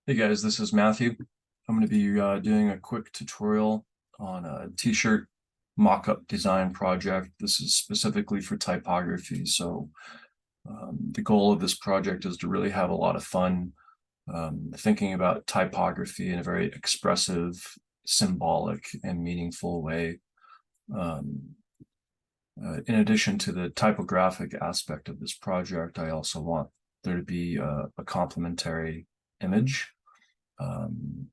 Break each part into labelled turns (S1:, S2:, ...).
S1: Hey guys, this is Matthew. I'm going to be doing a quick tutorial on a t-shirt mock-up design project. This is specifically for typography. So the goal of this project is to really have a lot of fun thinking about typography in a very expressive, symbolic, and meaningful way. Um, in addition to the typographic aspect of this project, I also want there to be a complementary image.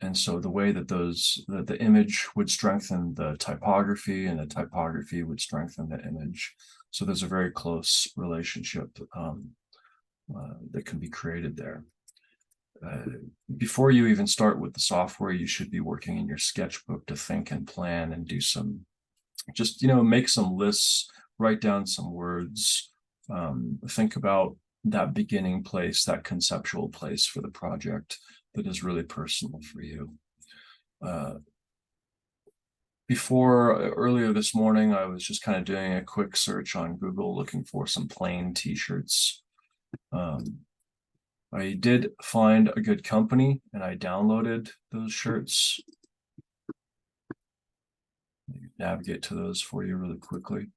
S1: And so the way that the image would strengthen the typography and the typography would strengthen the image. So there's a very close relationship that can be created there. Before you even start with the software, you should be working in your sketchbook to think and plan and do some, just, make some lists, write down some words, think about that beginning place, that conceptual place for the project that is really personal for you. Earlier this morning, I was just kind of doing a quick search on Google looking for some plain t-shirts. I did find a good company and I downloaded those shirts. Navigate to those for you really quickly.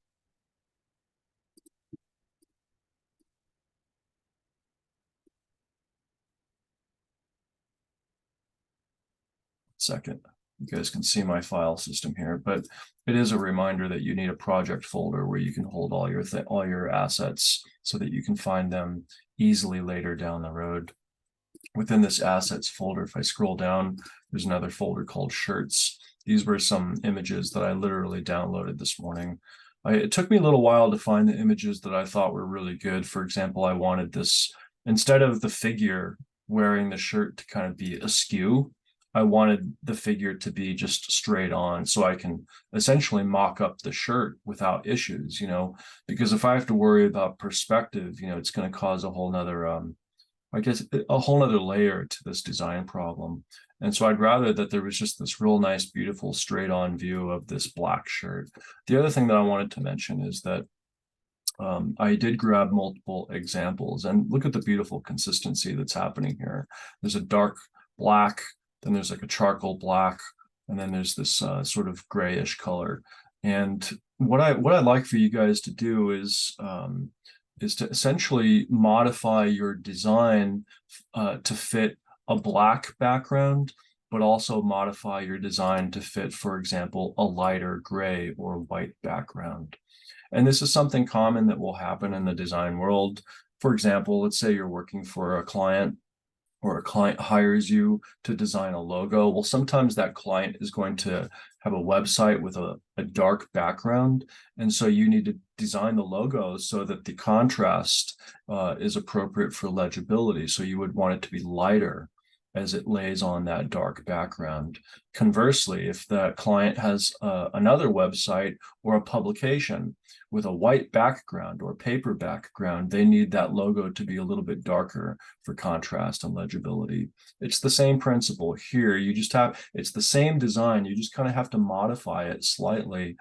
S1: Second, you guys can see my file system here, but it is a reminder that you need a project folder where you can hold all your assets so that you can find them easily later down the road. Within this assets folder, if I scroll down, there's another folder called shirts. These were some images that I literally downloaded this morning. It took me a little while to find the images that I thought were really good. For example, I wanted this, instead of the figure wearing the shirt to kind of be askew, I wanted the figure to be just straight on so I can essentially mock up the shirt without issues, because if I have to worry about perspective, it's going to cause a whole nother, I guess, a whole nother layer to this design problem. And so I'd rather that there was just this real nice, beautiful, straight on view of this black shirt. The other thing that I wanted to mention is that I did grab multiple examples and look at the beautiful consistency that's happening here. There's a dark black, then there's like a charcoal black, and then there's this sort of grayish color. And what I'd like for you guys to do is to essentially modify your design to fit a black background, but also modify your design to fit, for example, a lighter gray or white background. And this is something common that will happen in the design world. For example, let's say you're working for a client or a client hires you to design a logo. Well, sometimes that client is going to have a website with a dark background. And so you need to design the logo so that the contrast is appropriate for legibility. So you would want it to be lighter as it lays on that dark background. Conversely, if the client has another website or a publication with a white background or paper background, they need that logo to be a little bit darker for contrast and legibility. It's the same principle here. It's the same design. You just kind of have to modify it slightly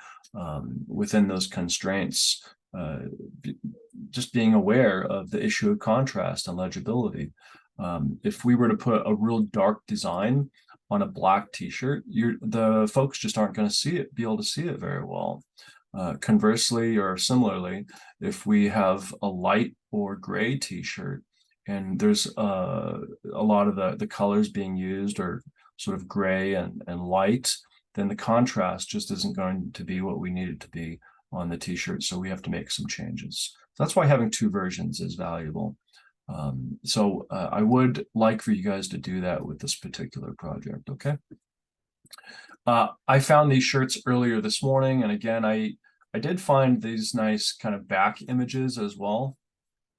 S1: within those constraints, just being aware of the issue of contrast and legibility. If we were to put a real dark design on a black t-shirt, the folks just aren't going to be able to see it very well. Conversely, or similarly, if we have a light or gray t-shirt and there's a lot of the colors being used are sort of gray and light, then the contrast just isn't going to be what we need it to be on the t-shirt. So we have to make some changes. That's why having two versions is valuable. I would like for you guys to do that with this particular project, okay? I found these shirts earlier this morning, and again, I did find these nice kind of back images as well.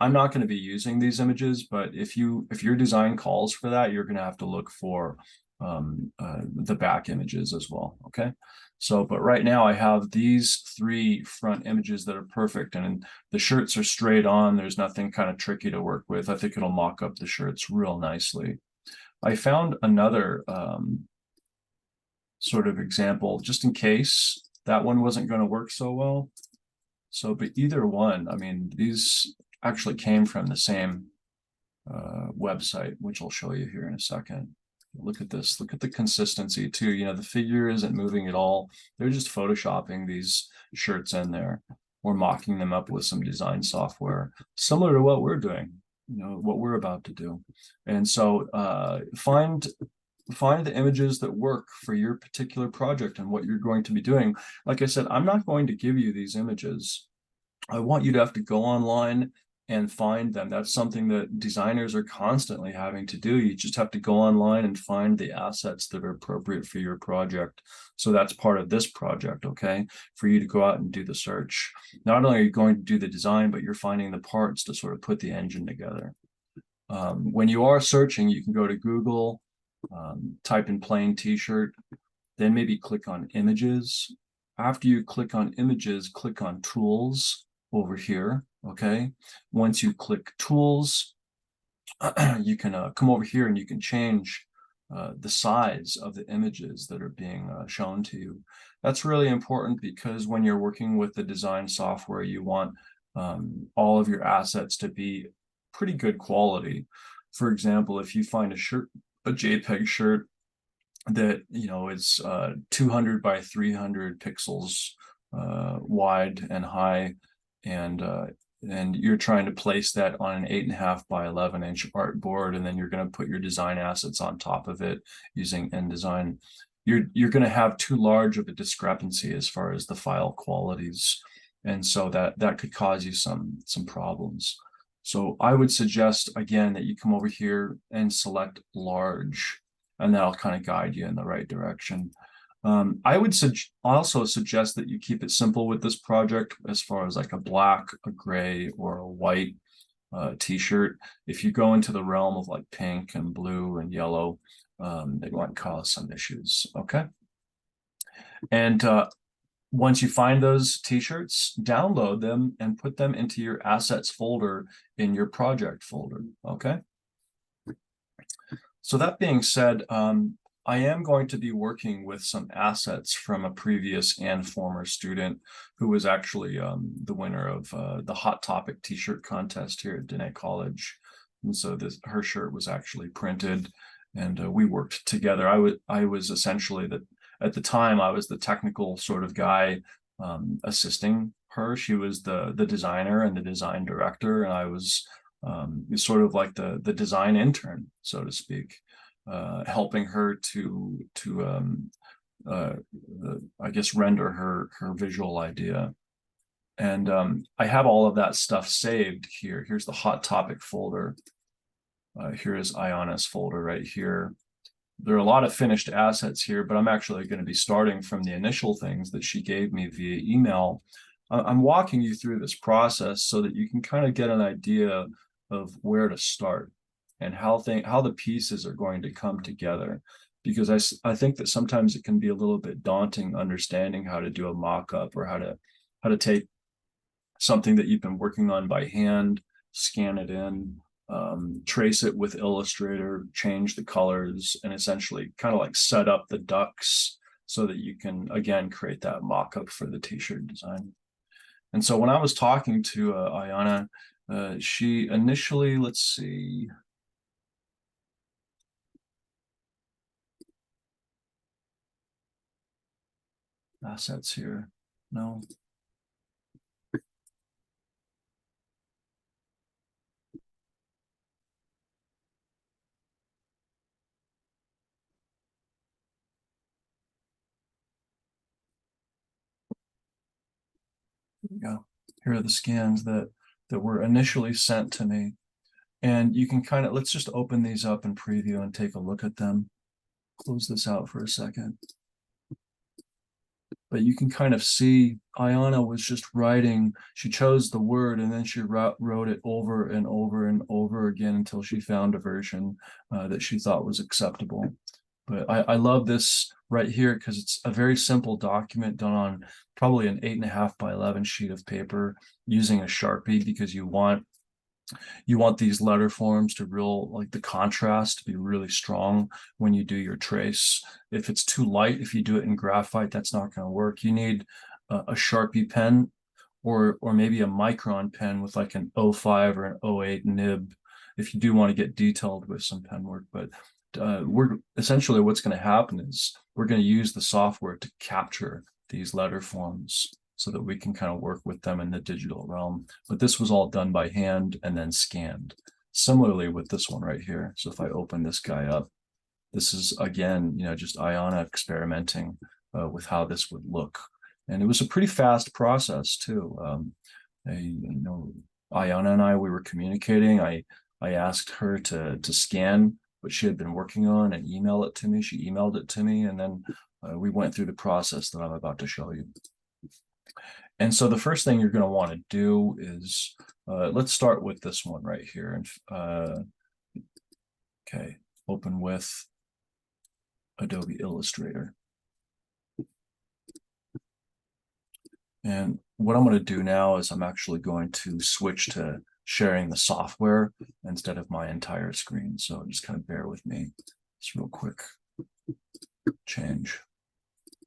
S1: I'm not going to be using these images, but if your design calls for that, you're going to have to look for the back images as well, okay? So, but right now I have these three front images that are perfect, and the shirts are straight on. There's nothing kind of tricky to work with. I think it'll mock up the shirts real nicely. I found another sort of example, just in case that one wasn't going to work so well. So, but either one, I mean, these actually came from the same website, which I'll show you here in a second. Look at this. Look at the consistency too. You know, the figure isn't moving at all. They're just photoshopping these shirts in there or mocking them up with some design software, similar to what we're doing, you know, what we're about to do. And so find the images that work for your particular project and what you're going to be doing. Like I said, I'm not going to give you these images. I want you to have to go online and find them. That's something that designers are constantly having to do. You just have to go online and find the assets that are appropriate for your project. So that's part of this project, okay? For you to go out and do the search. Not only are you going to do the design, but you're finding the parts to sort of put the engine together. When you are searching, you can go to Google, type in plain t-shirt, then maybe click on images. After you click on images, click on tools over here, okay? Once you click tools, you can come over here and you can change the size of the images that are being shown to you. That's really important because when you're working with the design software, you want all of your assets to be pretty good quality. For example, if you find a JPEG shirt that, you know, is 200 by 300 pixels wide and high, and you're trying to place that on an 8.5 by 11-inch artboard, and then you're going to put your design assets on top of it using InDesign, you're going to have too large of a discrepancy as far as the file qualities, and so that could cause you some problems. So I would suggest again that you come over here and select large, and that'll kind of guide you in the right direction. I would also suggest that you keep it simple with this project as far as like a black, a gray, or a white t-shirt. If you go into the realm of like pink and blue and yellow, they might cause some issues, okay? And once you find those t-shirts, download them and put them into your assets folder in your project folder, okay? So that being said, I am going to be working with some assets from a previous and former student who was actually the winner of the Hot Topic t-shirt contest here at Diné College. And so her shirt was actually printed, and we worked together. I was essentially at the time, I was the technical sort of guy assisting her. She was the designer and the design director, and I was sort of like the design intern, so to speak, helping her to I guess render her visual idea. And I have all of that stuff saved here. Here's the Hot Topic folder. Here is Ayana's folder right here. There are a lot of finished assets here, but I'm actually going to be starting from the initial things that she gave me via email. I'm walking you through this process so that you can kind of get an idea of where to start and how the pieces are going to come together. Because I think that sometimes it can be a little bit daunting understanding how to do a mock-up, or how to take something that you've been working on by hand, scan it in, trace it with Illustrator, change the colors, and essentially kind of like set up the ducks so that you can, again, create that mock-up for the t-shirt design. And so when I was talking to Ayana, she initially, let's see, assets here, no. Here we go. Here are the scans that were initially sent to me. And you can kind of, let's just open these up in preview and take a look at them. Close this out for a second. But you can kind of see Ayana was just writing, she chose the word and then she wrote it over and over and over again until she found a version that she thought was acceptable. But I love this right here because it's a very simple document done on probably an 8.5 by 11 sheet of paper using a Sharpie, because you want these letter forms to like the contrast to be really strong when you do your trace. If it's too light, if you do it in graphite, that's not going to work. You need a Sharpie pen, or maybe a Micron pen with like an 05 or an 08 nib if you do want to get detailed with some pen work. But we're essentially what's going to happen is we're going to use the software to capture these letter forms so that we can kind of work with them in the digital realm. But this was all done by hand and then scanned. Similarly with this one right here. So if I open this guy up, this is again, just Iona experimenting with how this would look. And it was a pretty fast process too. Iona and I, we were communicating. I asked her to scan what she had been working on and email it to me. She emailed it to me, and then we went through the process that I'm about to show you. And so the first thing you're going to want to do is, let's start with this one right here. And okay, open with Adobe Illustrator. And what I'm going to do now is I'm actually going to switch to sharing the software instead of my entire screen. So just kind of bear with me. Just real quick change.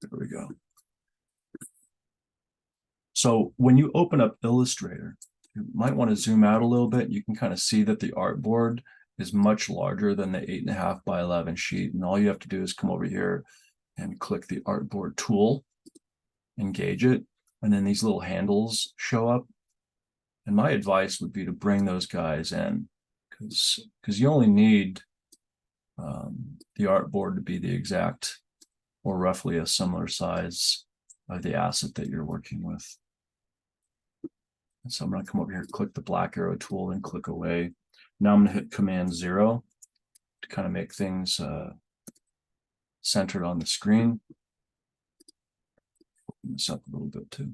S1: There we go. So when you open up Illustrator, you might want to zoom out a little bit. You can kind of see that the artboard is much larger than the 8.5 by 11 sheet. And all you have to do is come over here and click the artboard tool, engage it, and then these little handles show up. And my advice would be to bring those guys in because you only need the artboard to be the exact or roughly a similar size of the asset that you're working with. And so I'm going to come over here, click the black arrow tool, and click away. Now I'm going to hit Command-0 to kind of make things centered on the screen. Open this up a little bit too.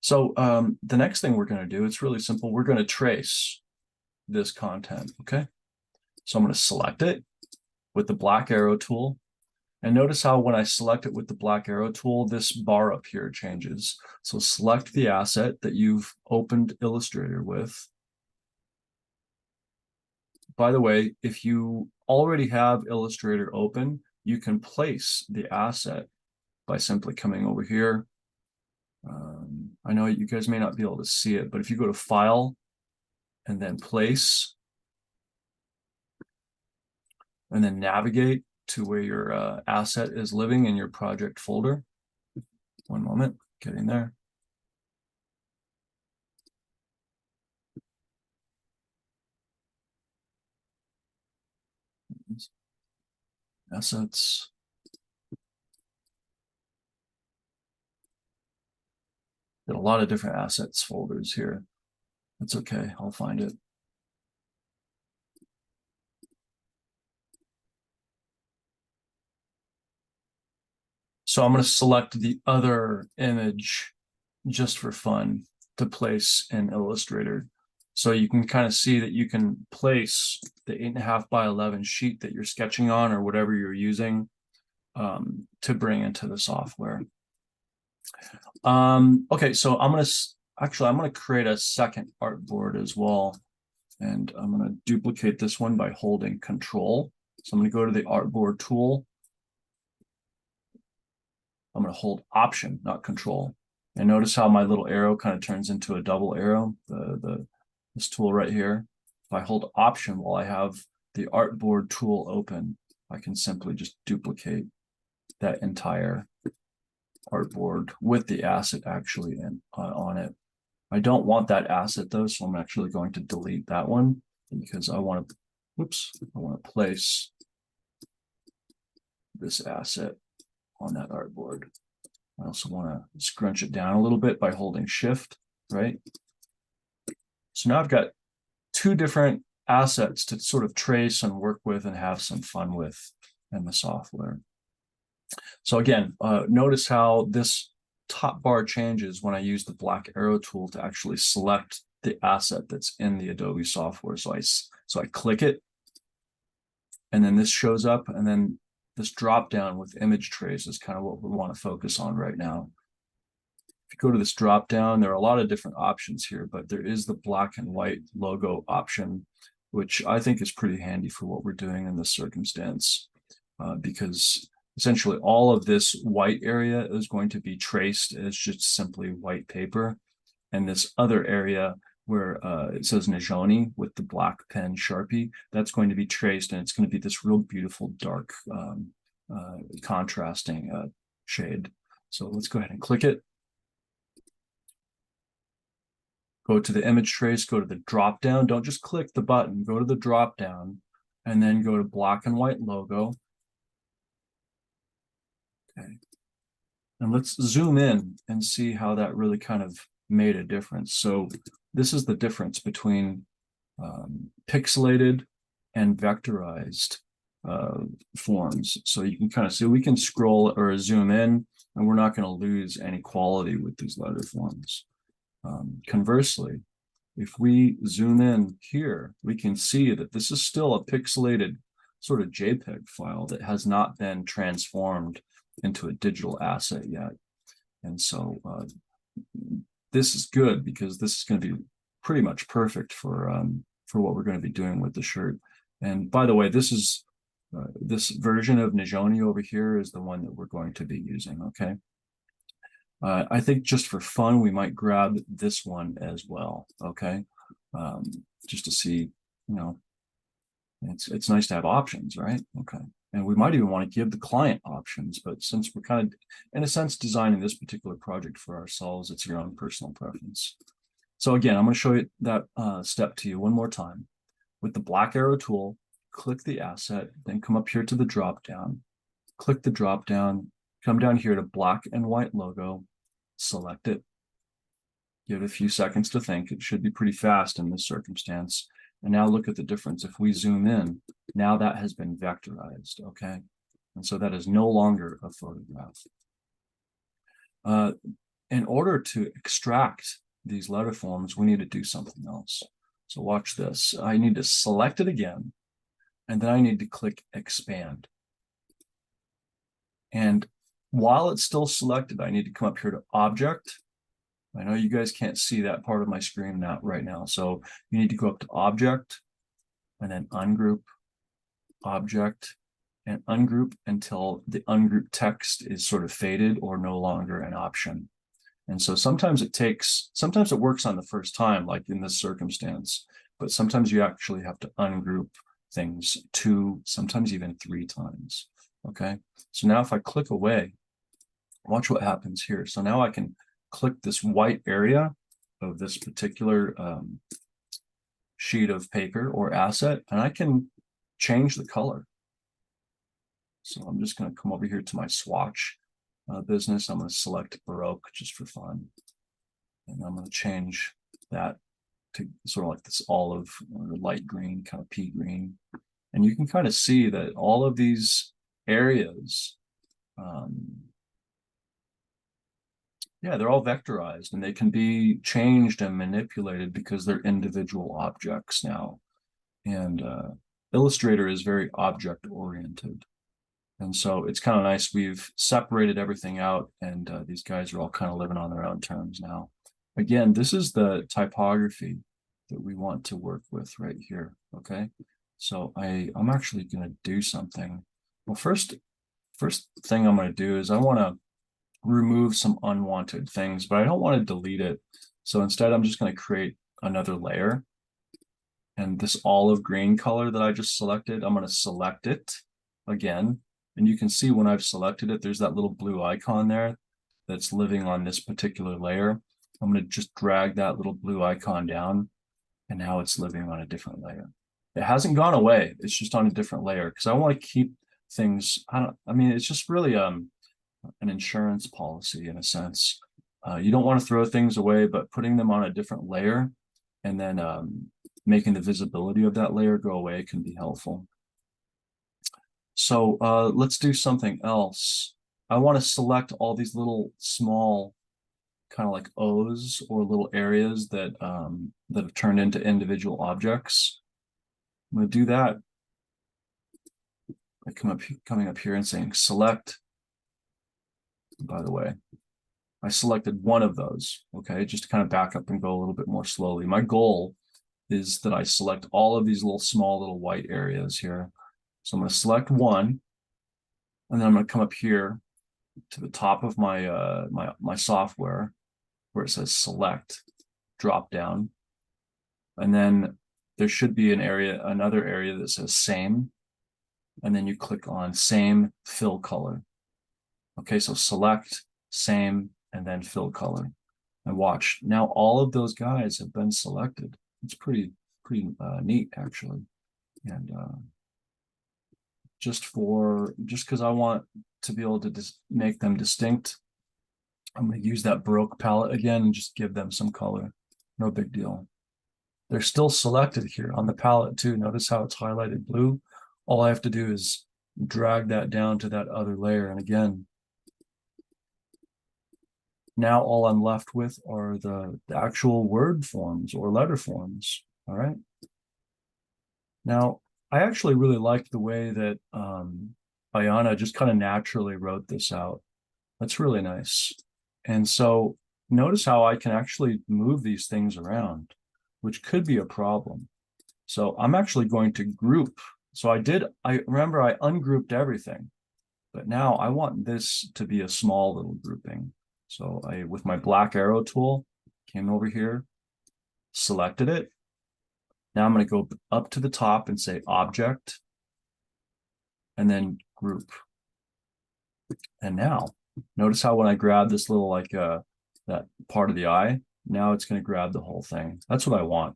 S1: So the next thing we're going to do, it's really simple. We're going to trace this content, okay? So I'm going to select it with the black arrow tool. And notice how when I select it with the black arrow tool, this bar up here changes. So select the asset that you've opened Illustrator with. By the way, if you already have Illustrator open, you can place the asset by simply coming over here. I know you guys may not be able to see it, but if you go to File and then Place, and then navigate to where your asset is living in your project folder. One moment, getting there. Assets. Got a lot of different assets folders here. That's okay, I'll find it. So I'm going to select the other image just for fun to place in Illustrator. So you can kind of see that you can place the 8.5 by 11 sheet that you're sketching on or whatever you're using to bring into the software. Okay, so I'm going to create a second artboard as well. And I'm going to duplicate this one by holding Control. So I'm going to go to the artboard tool. I'm going to hold Option, not Control. And notice how my little arrow kind of turns into a double arrow, this tool right here. If I hold Option while I have the artboard tool open, I can simply just duplicate that entire artboard with the asset actually on it. I don't want that asset though, so I'm actually going to delete that one because I want to place this asset on that artboard. I also want to scrunch it down a little bit by holding Shift, right? So now I've got two different assets to sort of trace and work with and have some fun with in the software. So again, notice how this top bar changes when I use the black arrow tool to actually select the asset that's in the Adobe software. So I click it, and then this shows up, and then this drop down with image trace is kind of what we want to focus on right now. If you go to this drop down, there are a lot of different options here, but there is the black and white logo option, which I think is pretty handy for what we're doing in this circumstance, because essentially all of this white area is going to be traced as just simply white paper. And this other area where it says Najoni with the black pen Sharpie, that's going to be traced, and it's going to be this real beautiful dark contrasting shade. So let's go ahead and click it. Go to the image trace, go to the drop down. Don't just click the button, go to the drop down, and then go to black and white logo. Okay. And let's zoom in and see how that really kind of made a difference. So this is the difference between pixelated and vectorized forms. So you can kind of see, we can scroll or zoom in, and we're not going to lose any quality with these letter forms. Conversely, if we zoom in here, we can see that this is still a pixelated sort of JPEG file that has not been transformed into a digital asset yet. And so this is good, because this is going to be pretty much perfect for what we're going to be doing with the shirt. And by the way, this is this version of Najoni over here is the one that we're going to be using. Okay. I think just for fun, we might grab this one as well. Okay. Just to see, you know, it's nice to have options, right? Okay. And we might even want to give the client options, but since we're kind of, in a sense, designing this particular project for ourselves, it's your own personal preference. So again, I'm going to show you that step to you one more time. With the black arrow tool, click the asset, then come up here to the drop down, click the drop down, come down here to black and white logo, select it, give it a few seconds to think. It should be pretty fast in this circumstance. And now look at the difference. If we zoom in, now that has been vectorized, okay? And so that is no longer a photograph. In order to extract these letter forms, we need to do something else. So watch this. I need to select it again, and then I need to click expand. And while it's still selected, I need to come up here to object. I know you guys can't see that part of my screen right now. So you need to go up to object and then ungroup, object, and ungroup until the ungroup text is sort of faded or no longer an option. And so sometimes it works on the first time, like in this circumstance, but sometimes you actually have to ungroup things 2, sometimes even 3 times. Okay. So now if I click away, watch what happens here. So now I can click this white area of this particular sheet of paper or asset, and I can change the color. So I'm just going to come over here to my swatch business. I'm going to select Baroque just for fun. And I'm going to change that to sort of like this olive or light green, kind of pea green. And you can kind of see that all of these areas, yeah, they're all vectorized, and they can be changed and manipulated because they're individual objects now. And Illustrator is very object oriented. And so it's kind of nice. We've separated everything out, and these guys are all kind of living on their own terms now. Again, this is the typography that we want to work with right here. Okay. So I'm actually going to do something. Well, first thing I'm going to do is I want to remove some unwanted things, but I don't want to delete it. So instead, I'm just going to create another layer. And this olive green color that I just selected, I'm going to select it again. And you can see when I've selected it, there's that little blue icon there that's living on this particular layer. I'm going to just drag that little blue icon down, and now it's living on a different layer. It hasn't gone away. It's just on a different layer because I want to keep things. I mean, it's just really an insurance policy in a sense. You don't want to throw things away, but putting them on a different layer and then making the visibility of that layer go away can be helpful. So let's do something else. I want to select all these little small kind of like O's or little areas that that have turned into individual objects. I'm going to do that by coming up here and saying select. By the way, I selected one of those, okay, just to kind of back up and go a little bit more slowly. My goal is that I select all of these small little white areas here. So I'm going to select one, and then I'm going to come up here to the top of my my software where it says select, drop down. And then there should be another area that says same. And then you click on same fill color. Okay, so select same and then fill color. And watch, now all of those guys have been selected. It's pretty neat actually. And just because I want to be able to make them distinct, I'm going to use that Baroque palette again and just give them some color. No big deal. They're still selected here on the palette too. Notice how it's highlighted blue. All I have to do is drag that down to that other layer. And again, now all I'm left with are the actual word forms or letter forms. All right. Now, I actually really like the way that Ayana just kind of naturally wrote this out. That's really nice. And so notice how I can actually move these things around, which could be a problem. So I'm actually going to group. So I remember I ungrouped everything, but now I want this to be a small little grouping. So with my black arrow tool, came over here, selected it. Now I'm going to go up to the top and say object, and then group. And now notice how when I grab this little that part of the eye, now it's going to grab the whole thing. That's what I want.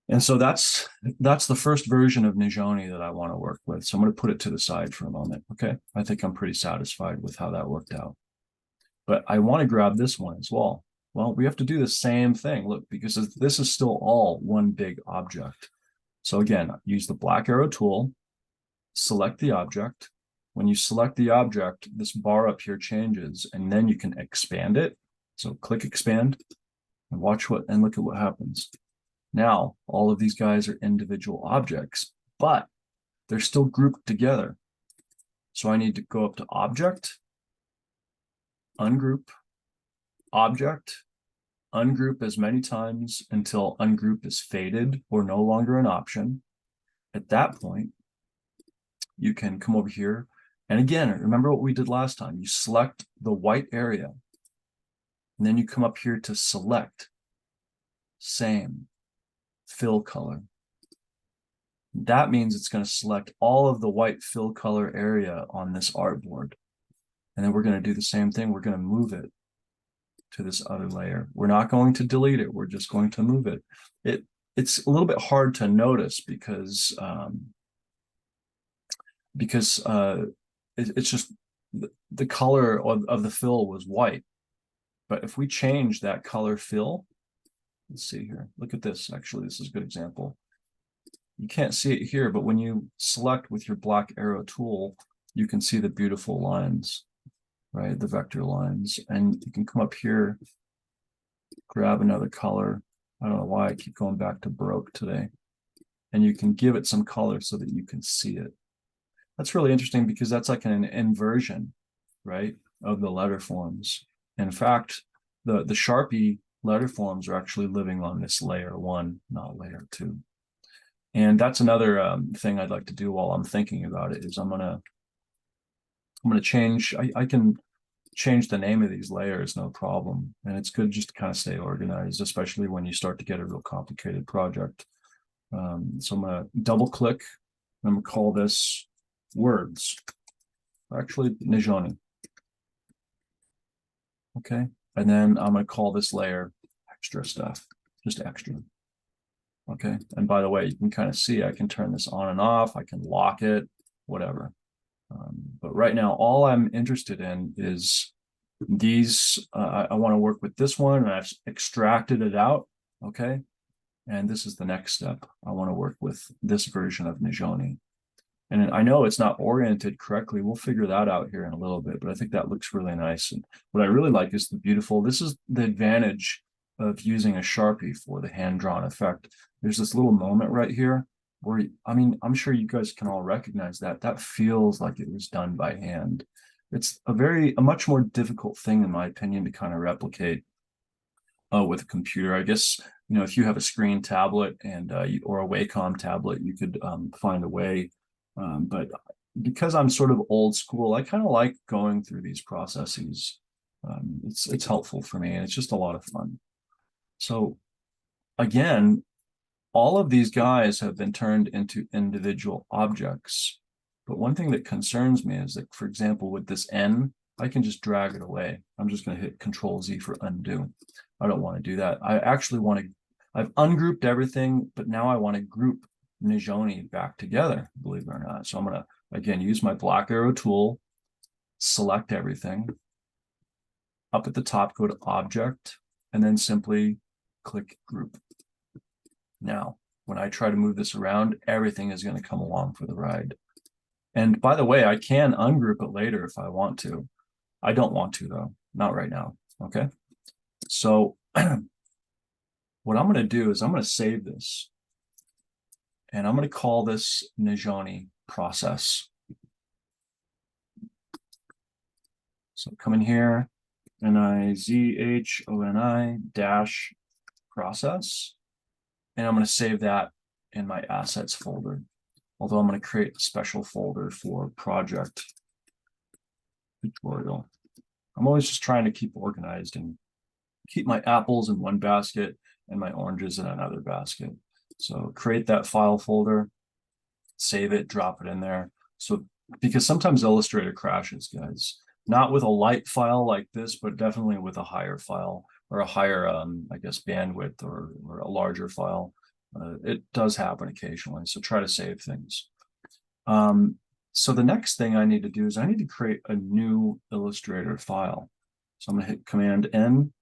S1: And so that's the first version of Nijoni that I want to work with. So I'm going to put it to the side for a moment. Okay. I think I'm pretty satisfied with how that worked out. But I want to grab this one as well. Well, we have to do the same thing. Look, because this is still all one big object. So again, use the black arrow tool, select the object. When you select the object, this bar up here changes, and then you can expand it. So click expand and look at what happens. Now, all of these guys are individual objects, but they're still grouped together. So I need to go up to object, ungroup, object, ungroup as many times until ungroup is faded or no longer an option. At that point, you can come over here. And again, remember what we did last time. You select the white area, and then you come up here to select same fill color. That means it's going to select all of the white fill color area on this artboard. And then we're going to do the same thing. We're going to move it to this other layer. We're not going to delete it. We're just going to move it. It's a little bit hard to notice because it's just the color of the fill was white. But if we change that color fill, let's see here. Look at this. Actually, this is a good example. You can't see it here, but when you select with your black arrow tool, you can see the beautiful lines, right? The vector lines. And you can come up here, grab another color. I don't know why I keep going back to Baroque today. And you can give it some color so that you can see it. That's really interesting because that's like an inversion, right, of the letter forms. In fact, the Sharpie letter forms are actually living on this layer 1, not layer 2. And that's another thing I'd like to do while I'm thinking about it is I'm gonna change. I can change the name of these layers, no problem. And it's good just to kind of stay organized, especially when you start to get a real complicated project. So I'm gonna double click. I'm gonna call this words. Actually, Nijoni. Okay, and then I'm gonna call this layer extra stuff, just extra. Okay, and by the way, you can kind of see I can turn this on and off, I can lock it, whatever. But right now, all I'm interested in is these. I want to work with this one, and I've extracted it out. Okay, and this is the next step. I want to work with this version of Nijoni. And I know it's not oriented correctly. We'll figure that out here in a little bit, but I think that looks really nice. And what I really like is the beautiful, this is the advantage of using a Sharpie for the hand-drawn effect. There's this little moment right here where, I mean, I'm sure you guys can all recognize that. That feels like it was done by hand. It's a much more difficult thing, in my opinion, to kind of replicate with a computer. I guess, you know, if you have a screen tablet and or a Wacom tablet, you could find a way. But because I'm sort of old school, I kind of like going through these processes. It's helpful for me, and it's just a lot of fun. So again, all of these guys have been turned into individual objects. But one thing that concerns me is that, for example, with this N, I can just drag it away. I'm just going to hit Control Z for undo. I don't want to do that. I actually want to, I've ungrouped everything, but now I want to group Nijoni back together, believe it or not. So I'm going to, again, use my black arrow tool, select everything. Up at the top, go to Object, and then simply click Group. Now, when I try to move this around, everything is going to come along for the ride. And by the way, I can ungroup it later if I want to. I don't want to, though. Not right now. Okay. So what I'm going to do is I'm going to save this. And I'm going to call this Nijoni process. So come in here, Nizhoni dash process. And I'm going to save that in my assets folder. Although I'm going to create a special folder for project tutorial. I'm always just trying to keep organized and keep my apples in one basket and my oranges in another basket. So create that file folder, save it, drop it in there. So because sometimes Illustrator crashes, guys, not with a light file like this, but definitely with a higher file or a higher, I guess, bandwidth or a larger file. It does happen occasionally. So try to save things. So the next thing I need to do is I need to create a new Illustrator file. So I'm going to hit Command N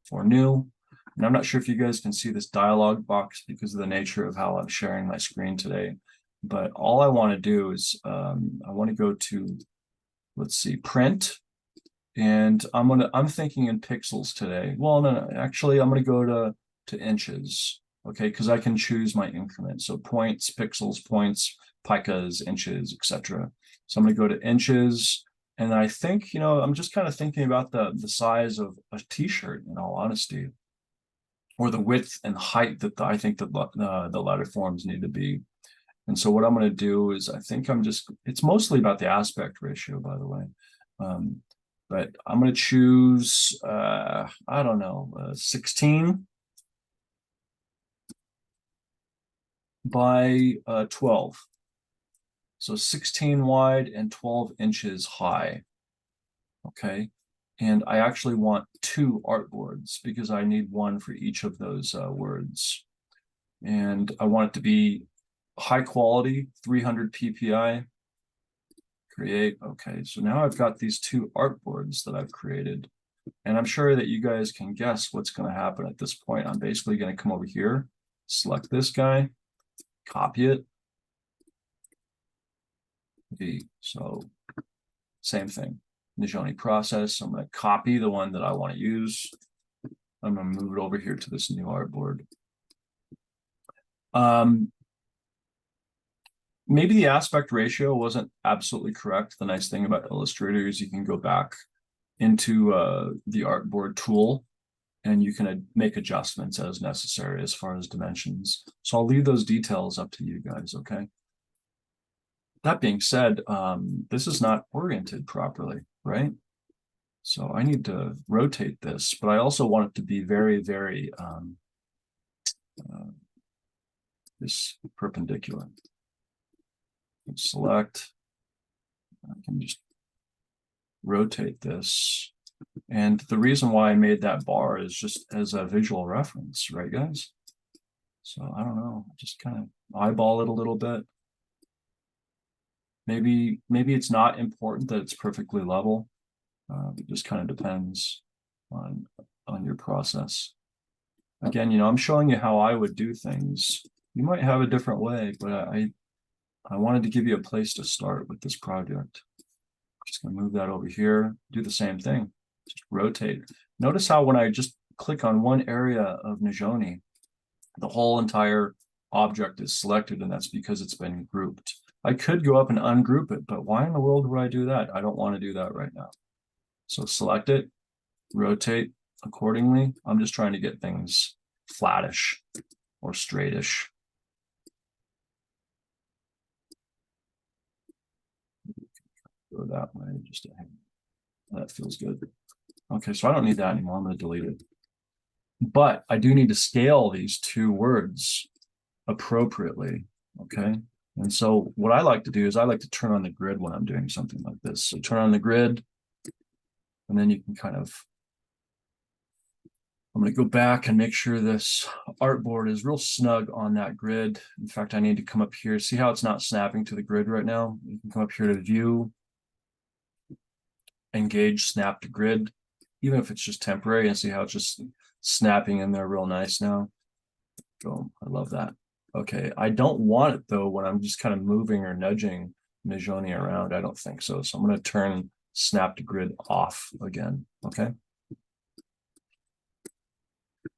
S1: for new. And I'm not sure if you guys can see this dialog box because of the nature of how I'm sharing my screen today. But all I want to do is I want to go to, let's see, print. And I'm thinking in pixels today. Well, no, actually, I'm going to go to inches. Okay, because I can choose my increment. So points, pixels, points, picas, inches, etc. So I'm going to go to inches. And I think, I'm just kind of thinking about the size of a t-shirt, in all honesty, or the width and height that I think the letter forms need to be. And so what I'm going to do is I think it's mostly about the aspect ratio, by the way. But I'm going to choose, I don't know, 16 by 12. So 16 wide and 12 inches high. Okay. And I actually want 2 artboards because I need one for each of those words. And I want it to be high quality, 300 PPI. Create. Okay, so now I've got these 2 artboards that I've created. And I'm sure that you guys can guess what's going to happen at this point. I'm basically going to come over here, select this guy, copy it. So same thing. Nijoni process. I'm going to copy the one that I want to use. I'm going to move it over here to this new artboard. Maybe the aspect ratio wasn't absolutely correct. The nice thing about Illustrator is you can go back into the artboard tool and you can make adjustments as necessary as far as dimensions. So I'll leave those details up to you guys, okay? That being said, this is not oriented properly, right? So I need to rotate this, but I also want it to be very, very this perpendicular. Select. I can just rotate this. And the reason why I made that bar is just as a visual reference, right, guys? So I don't know, just kind of eyeball it a little bit. Maybe it's not important that it's perfectly level. It just kind of depends on your process. Again, I'm showing you how I would do things. You might have a different way, but I wanted to give you a place to start with this project. Just going to move that over here, do the same thing, just rotate. Notice how when I just click on one area of Nijoni, the whole entire object is selected, and that's because it's been grouped. I could go up and ungroup it, but why in the world would I do that? I don't want to do that right now. So select it, rotate accordingly. I'm just trying to get things flattish or straightish. Go that way, just that feels good. Okay, so I don't need that anymore. I'm going to delete it. but I do need to scale these two words appropriately, okay? And so what I like to do is I like to turn on the grid when I'm doing something like this. So turn on the grid, and then you can kind of, I'm going to go back and make sure this artboard is real snug on that grid. In fact, I need to come up here. See how it's not snapping to the grid right now? You can come up here to view, engage, snap to grid, even if it's just temporary, and see how it's just snapping in there real nice now. Boom, I love that. Okay, I don't want it though when I'm just kind of moving or nudging Mijoni around. I don't think so. So I'm going to turn snap to grid off again, okay?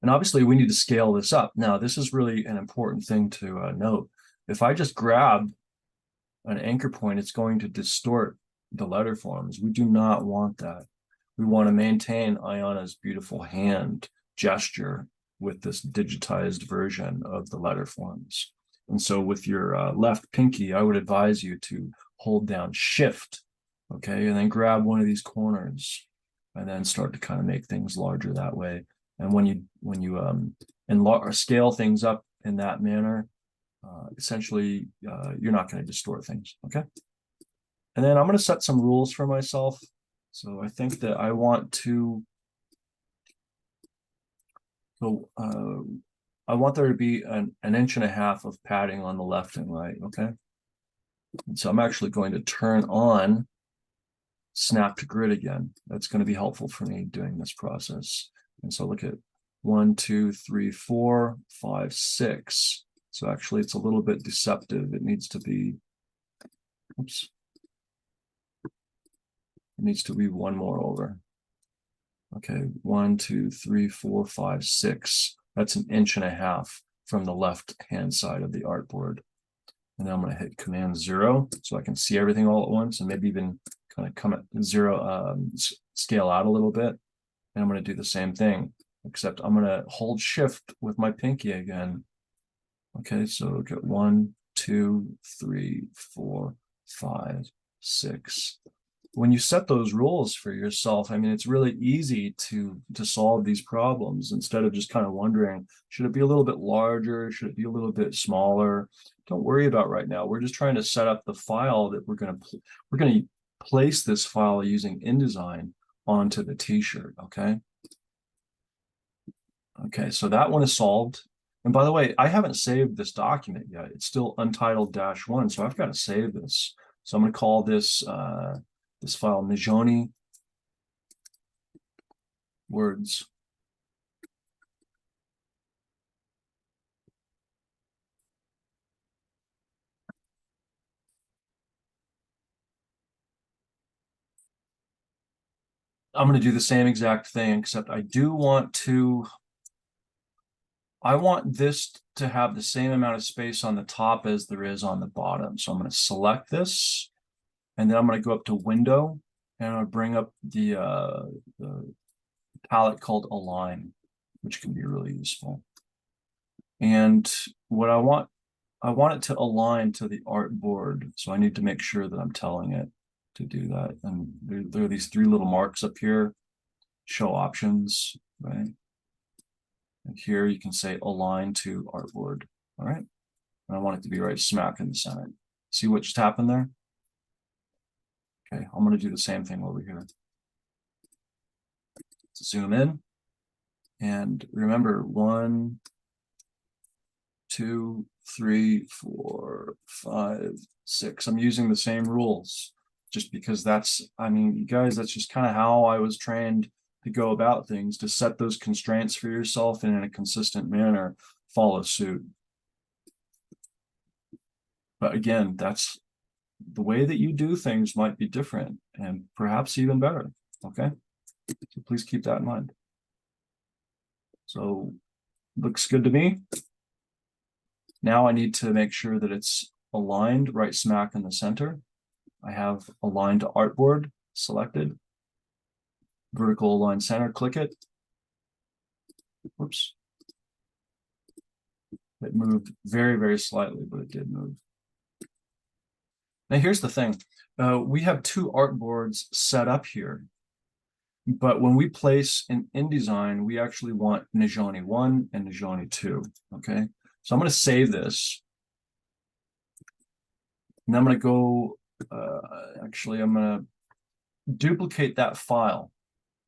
S1: And obviously we need to scale this up. Now, this is really an important thing to note. If I just grab an anchor point, it's going to distort the letter forms. We do not want that. We want to maintain Ayana's beautiful hand gesture with this digitized version of the letter forms. And so with your left pinky, I would advise you to hold down Shift, okay, and then grab one of these corners and then start to kind of make things larger that way. And when you scale things up in that manner, essentially you're not going to distort things, okay? And then I'm going to set some rules for myself. So I think that I want to, I want there to be an 1.5 inches of padding on the left and right, okay? And so I'm actually going to turn on snap to grid again. That's going to be helpful for me doing this process. And so look at 1, 2, 3, 4, 5, 6. So actually it's a little bit deceptive. It needs to be, oops. It needs to be one more over. Okay, 1, 2, 3, 4, 5, 6. That's 1.5 inches from the left-hand side of the artboard. And then I'm going to hit Command 0 so I can see everything all at once, and maybe even kind of come at 0, scale out a little bit. And I'm going to do the same thing, except I'm going to hold Shift with my pinky again. Okay, so look at 1, 2, 3, 4, 5, 6. When you set those rules for yourself, I mean, it's really easy to solve these problems instead of just kind of wondering, should it be a little bit larger? Should it be a little bit smaller? Don't worry about right now. We're just trying to set up the file that we're going to place this file using InDesign onto the t-shirt, okay? Okay, so that one is solved. And by the way, I haven't saved this document yet. It's still untitled-1, so I've got to save this. So I'm going to call this this file Mijoni words. I'm going to do the same exact thing, except I want this to have the same amount of space on the top as there is on the bottom. So I'm going to select this, and then I'm going to go up to Window, and I'll bring up the palette called Align, which can be really useful. And what I want it to align to the artboard. So I need to make sure that I'm telling it to do that. And there are these 3 little marks up here, show options, right? And here you can say align to artboard, all right? And I want it to be right smack in the center. See what just happened there? Okay, I'm going to do the same thing over here. Zoom in, and remember 1, 2, 3, 4, 5, 6. I'm using the same rules just because that's, I mean, you guys, that's just kind of how I was trained to go about things, to set those constraints for yourself and in a consistent manner, follow suit. But again, that's the way that you do things might be different and perhaps even better, okay? So please keep that in mind. So looks good to me. Now I need to make sure that it's aligned right smack in the center. I have align to artboard selected. Vertical align center, click it. Whoops. It moved very, very slightly, but it did move. Now here's the thing. We have 2 artboards set up here. But when we place in InDesign, we actually want Nijani 1 and Nijani 2, okay? So I'm going to save this. And I'm going to go, actually, I'm going to duplicate that file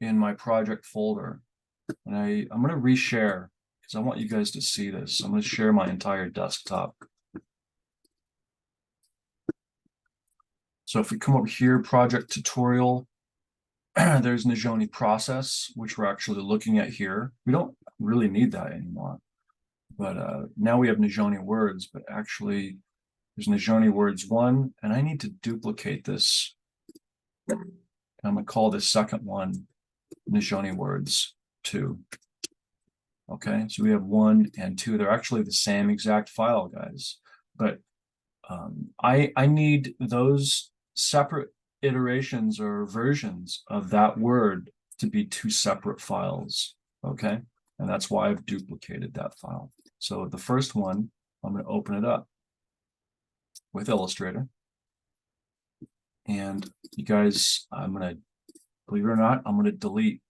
S1: in my project folder. And I'm going to reshare because I want you guys to see this. I'm going to share my entire desktop. So if we come over here, project tutorial, there's Nijani process, which we're actually looking at here. We don't really need that anymore. But now we have Nijani words, but actually there's Nijani words 1, and I need to duplicate this. I'm going to call this second one Nijani words 2. Okay, so we have 1 and 2. They're actually the same exact file, guys. But I need those separate iterations or versions of that word to be 2 separate files. Okay, and that's why I've duplicated that file. So the first one, I'm going to open it up with Illustrator. And you guys, I'm going to, believe it or not, I'm going to delete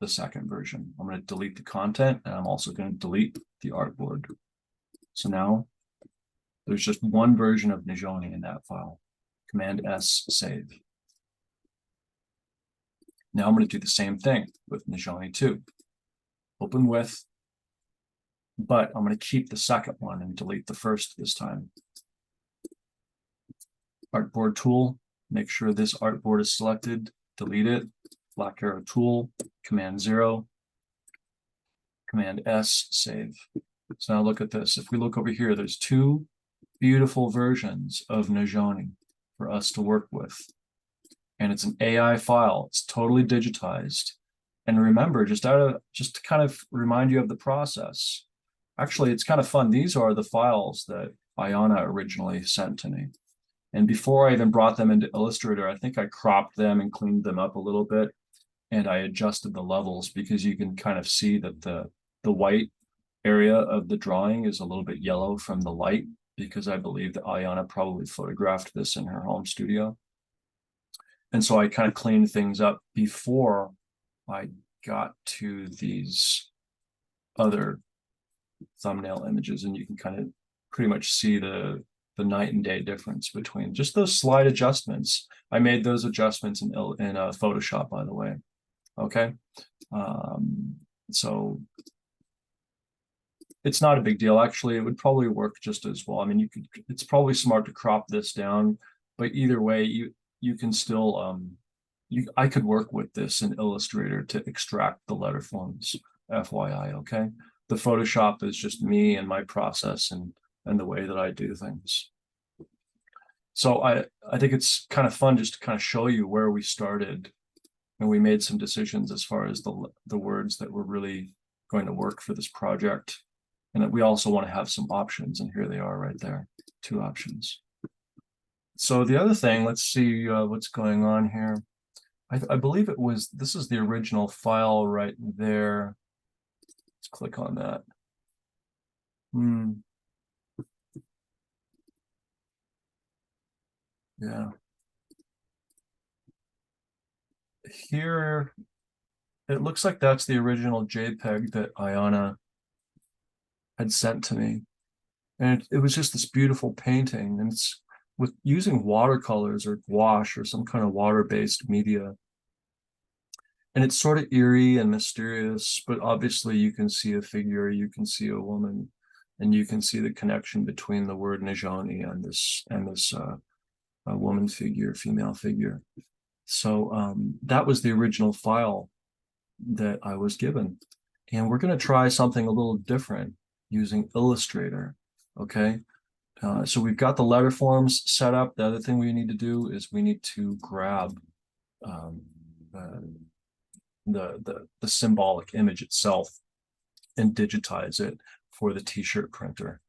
S1: the second version. I'm going to delete the content, and I'm also going to delete the artboard. So now there's just one version of Nijani in that file. Command S, save. Now I'm going to do the same thing with Nijani 2. Open with, but I'm going to keep the second one and delete the first this time. Artboard tool, make sure this artboard is selected, delete it, black arrow tool, Command 0, Command S, save. So now look at this. If we look over here, there's 2 beautiful versions of Nijani for us to work with. And it's an AI file. It's totally digitized. And remember, just to kind of remind you of the process. Actually, it's kind of fun. These are the files that Ayana originally sent to me. And before I even brought them into Illustrator, I think I cropped them and cleaned them up a little bit. And I adjusted the levels because you can kind of see that the white area of the drawing is a little bit yellow from the light, because I believe that Ayana probably photographed this in her home studio. And so I kind of cleaned things up before I got to these other thumbnail images, and you can kind of pretty much see the night and day difference between just those slight adjustments. I made those adjustments in Photoshop, by the way. Okay, so it's not a big deal. Actually, it would probably work just as well. I mean, it's probably smart to crop this down, but either way, you can still I could work with this in Illustrator to extract the letter forms, FYI, okay? The Photoshop is just me and my process and the way that I do things. So I think it's kind of fun just to kind of show you where we started, and we made some decisions as far as the words that were really going to work for this project. And that we also want to have some options, and here they are right there, 2 options. So the other thing, let's see what's going on here. I believe this is the original file right there. Let's click on that. Yeah. Here, it looks like that's the original JPEG that Ayana had sent to me. And it was just this beautiful painting, and it's with using watercolors or gouache or some kind of water-based media. And it's sort of eerie and mysterious, but obviously you can see a figure, you can see a woman, and you can see the connection between the word Nijani and this woman figure, female figure. So that was the original file that I was given. And we're going to try something a little different using Illustrator, okay? So we've got the letter forms set up. The other thing we need to do is we need to grab the symbolic image itself and digitize it for the t-shirt printer.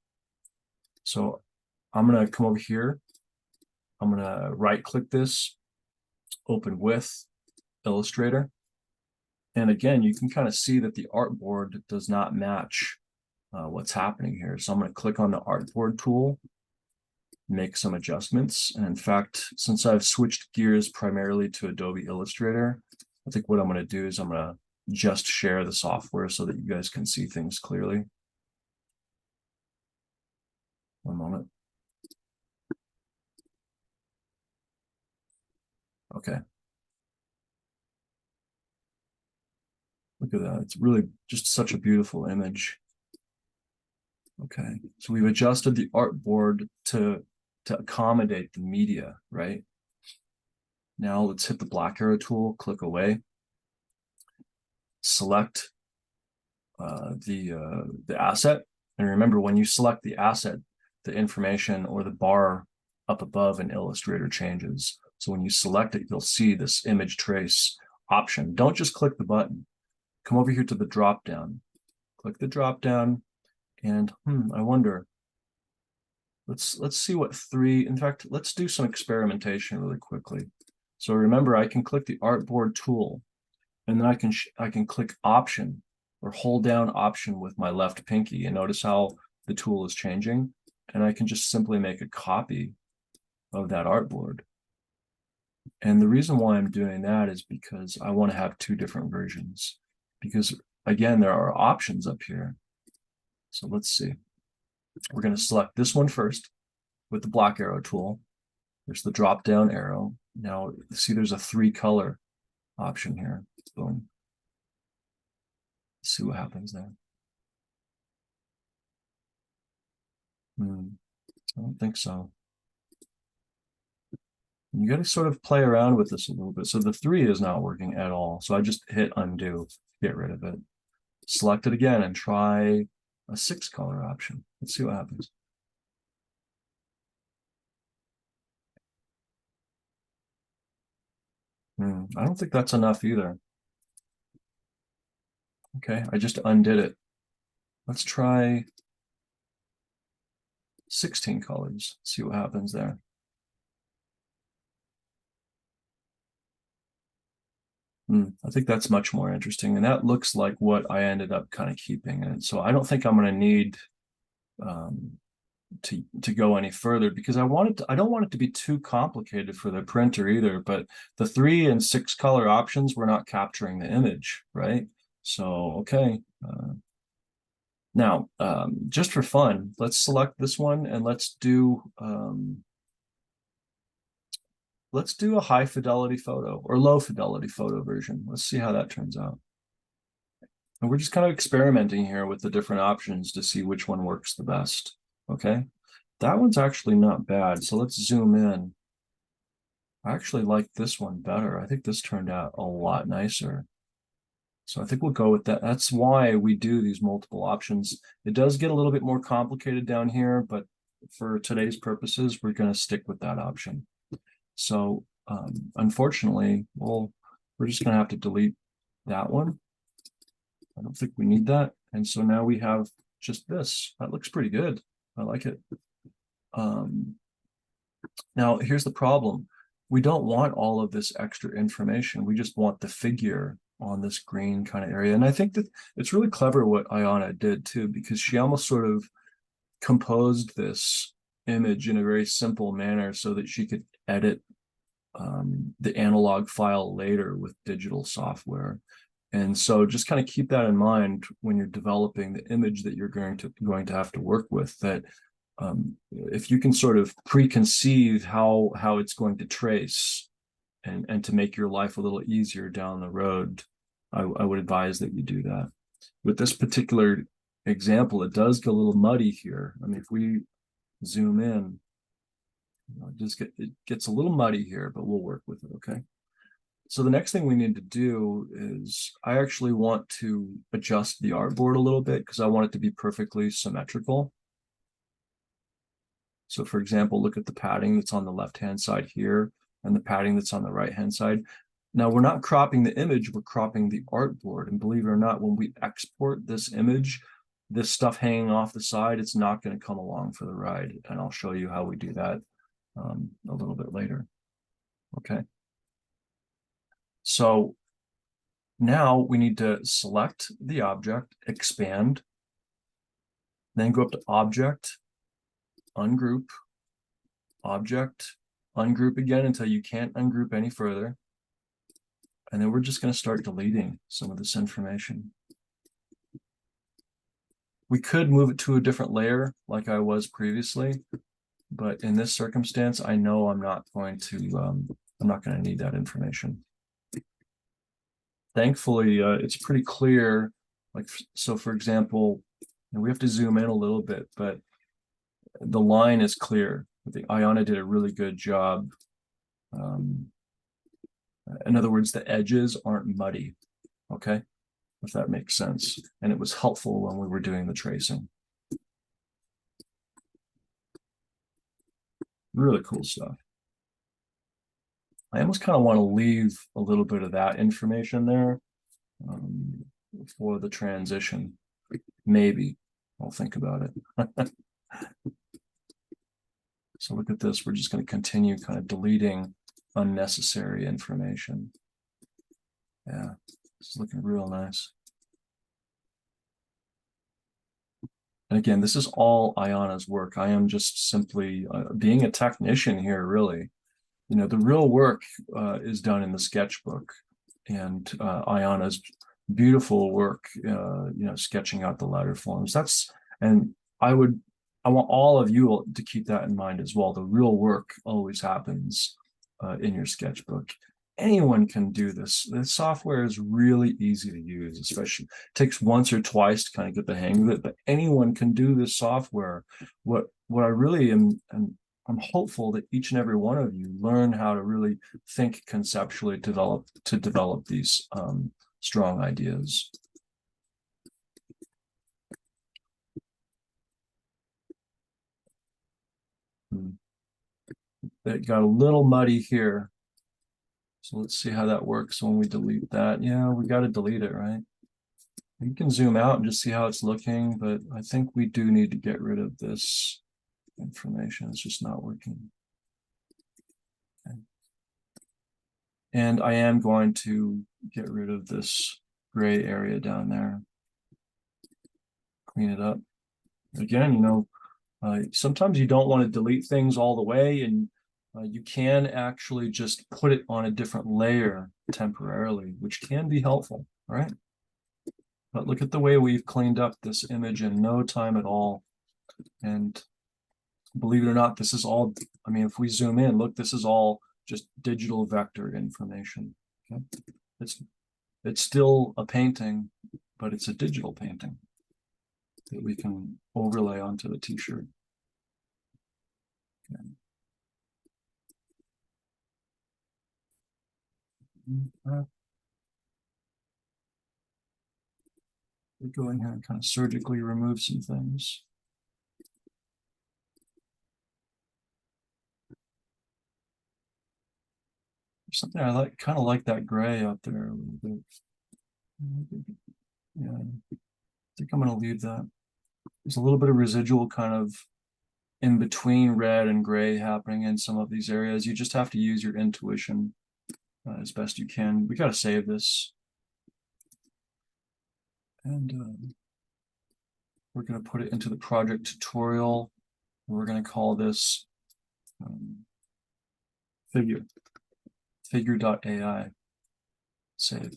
S1: So I'm going to come over here. I'm going to right click this, open with Illustrator. And again, you can kind of see that the artboard does not match what's happening here. So I'm going to click on the artboard tool, make some adjustments. And in fact, since I've switched gears primarily to Adobe Illustrator, I think what I'm going to do is I'm going to just share the software so that you guys can see things clearly. One moment. Okay. Look at that. It's really just such a beautiful image. Okay. So we've adjusted the artboard to accommodate the media, right? Now let's hit the black arrow tool, click away, select the asset. And remember, when you select the asset, the information or the bar up above in Illustrator changes. So when you select it, you'll see this image trace option. Don't just click the button. Come over here to the drop down. Click the drop down, and I wonder. Let's see what three. In fact, let's do some experimentation really quickly. So remember, I can click the artboard tool, and then I can click option or hold down option with my left pinky, and notice how the tool is changing. And I can just simply make a copy of that artboard. And the reason why I'm doing that is because I want to have two different versions. Because again, there are options up here. So let's see. We're going to select this one first with the black arrow tool. There's the drop down arrow. Now see there's a 3-color option here. Boom. Let's see what happens there. I don't think so. You got to sort of play around with this a little bit. So the 3 is not working at all. So I just hit undo, get rid of it. Select it again and try a 6-color option. Let's see what happens. I don't think that's enough either. Okay, I just undid it. Let's try 16 colors, see what happens there. I think that's much more interesting. And that looks like what I ended up kind of keeping. And so I don't think I'm going to need to go any further, because I don't want it to be too complicated for the printer either. But the 3 and 6 color options were not capturing the image, right? So, okay. Now, just for fun, let's select this one and let's do a high fidelity photo or low fidelity photo version. Let's see how that turns out. And we're just kind of experimenting here with the different options to see which one works the best. Okay, that one's actually not bad. So let's zoom in. I actually like this one better. I think this turned out a lot nicer. So I think we'll go with that. That's why we do these multiple options. It does get a little bit more complicated down here, but for today's purposes, we're going to stick with that option. So unfortunately, we're just going to have to delete that one. I don't think we need that. And so now we have just this. That looks pretty good. I like it. Now, here's the problem. We don't want all of this extra information. We just want the figure on this green kind of area. And I think that it's really clever what Ayana did too, because she almost sort of composed this image in a very simple manner so that she could edit the analog file later with digital software. And so just kind of keep that in mind when you're developing the image that you're going to have to work with, that if you can sort of preconceive how it's going to trace and to make your life a little easier down the road, I would advise that you do that. With this particular example, it does get a little muddy here. I mean, if we zoom in, it gets a little muddy here, but we'll work with it, okay? So the next thing we need to do is I actually want to adjust the artboard a little bit because I want it to be perfectly symmetrical. So for example, look at the padding that's on the left-hand side here and the padding that's on the right-hand side. Now we're not cropping the image, we're cropping the artboard. And believe it or not, when we export this image, this stuff hanging off the side, it's not going to come along for the ride. And I'll show you how we do that a little bit later. Okay. So now we need to select the object, expand, then go up to Object, Ungroup, Object, Ungroup again until you can't ungroup any further. And then we're just going to start deleting some of this information. We could move it to a different layer like I was previously, but in this circumstance, I know I'm not going to need that information. Thankfully, it's pretty clear. Like, so for example, we have to zoom in a little bit, but the line is clear. I think Ayana did a really good job. In other words, the edges aren't muddy, okay? If that makes sense. And it was helpful when we were doing the tracing. Really cool stuff. I almost kind of want to leave a little bit of that information there for the transition. Maybe. I'll think about it. So look at this. We're just going to continue kind of deleting unnecessary information. Yeah, this is looking real nice. And again, this is all Ayana's work. I am just simply being a technician here, really. You know, the real work is done in the sketchbook, and Ayana's beautiful work, you know, sketching out the letter forms. And I want all of you to keep that in mind as well. The real work always happens in your sketchbook. Anyone can do this. The software is really easy to use, especially it takes once or twice to kind of get the hang of it, but anyone can do this software. What I really am, I'm hopeful that each and every one of you learn how to really think conceptually, to develop these strong ideas. It got a little muddy here. So let's see how that works when we delete that. Yeah, we got to delete it, right? You can zoom out and just see how it's looking, but I think we do need to get rid of this information. It's just not working. Okay. And I am going to get rid of this gray area down there. Clean it up. Again, you know, sometimes you don't want to delete things all the way, and you can actually just put it on a different layer temporarily, which can be helpful, right? But look at the way we've cleaned up this image in no time at all. And believe it or not, this is all, I mean, if we zoom in, look, this is all just digital vector information. Okay? It's still a painting, but it's a digital painting that we can overlay onto the t-shirt. Okay. We go in here and kind of surgically remove some things. Something I like, kind of like that gray out there a little bit. Yeah, I think I'm going to leave that. There's a little bit of residual kind of in between red and gray happening in some of these areas. You just have to use your intuition as best you can. We got to save this. And we're going to put it into the project tutorial. We're going to call this figure.ai. Save.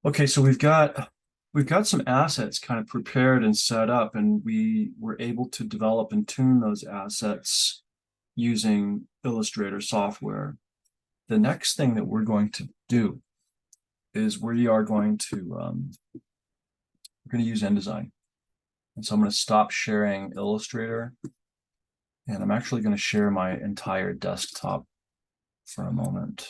S1: Okay, so we've got some assets kind of prepared and set up, and we were able to develop and tune those assets using Illustrator software. The next thing that we're going to do is we are going to use InDesign. And so I'm going to stop sharing Illustrator, and I'm actually going to share my entire desktop for a moment.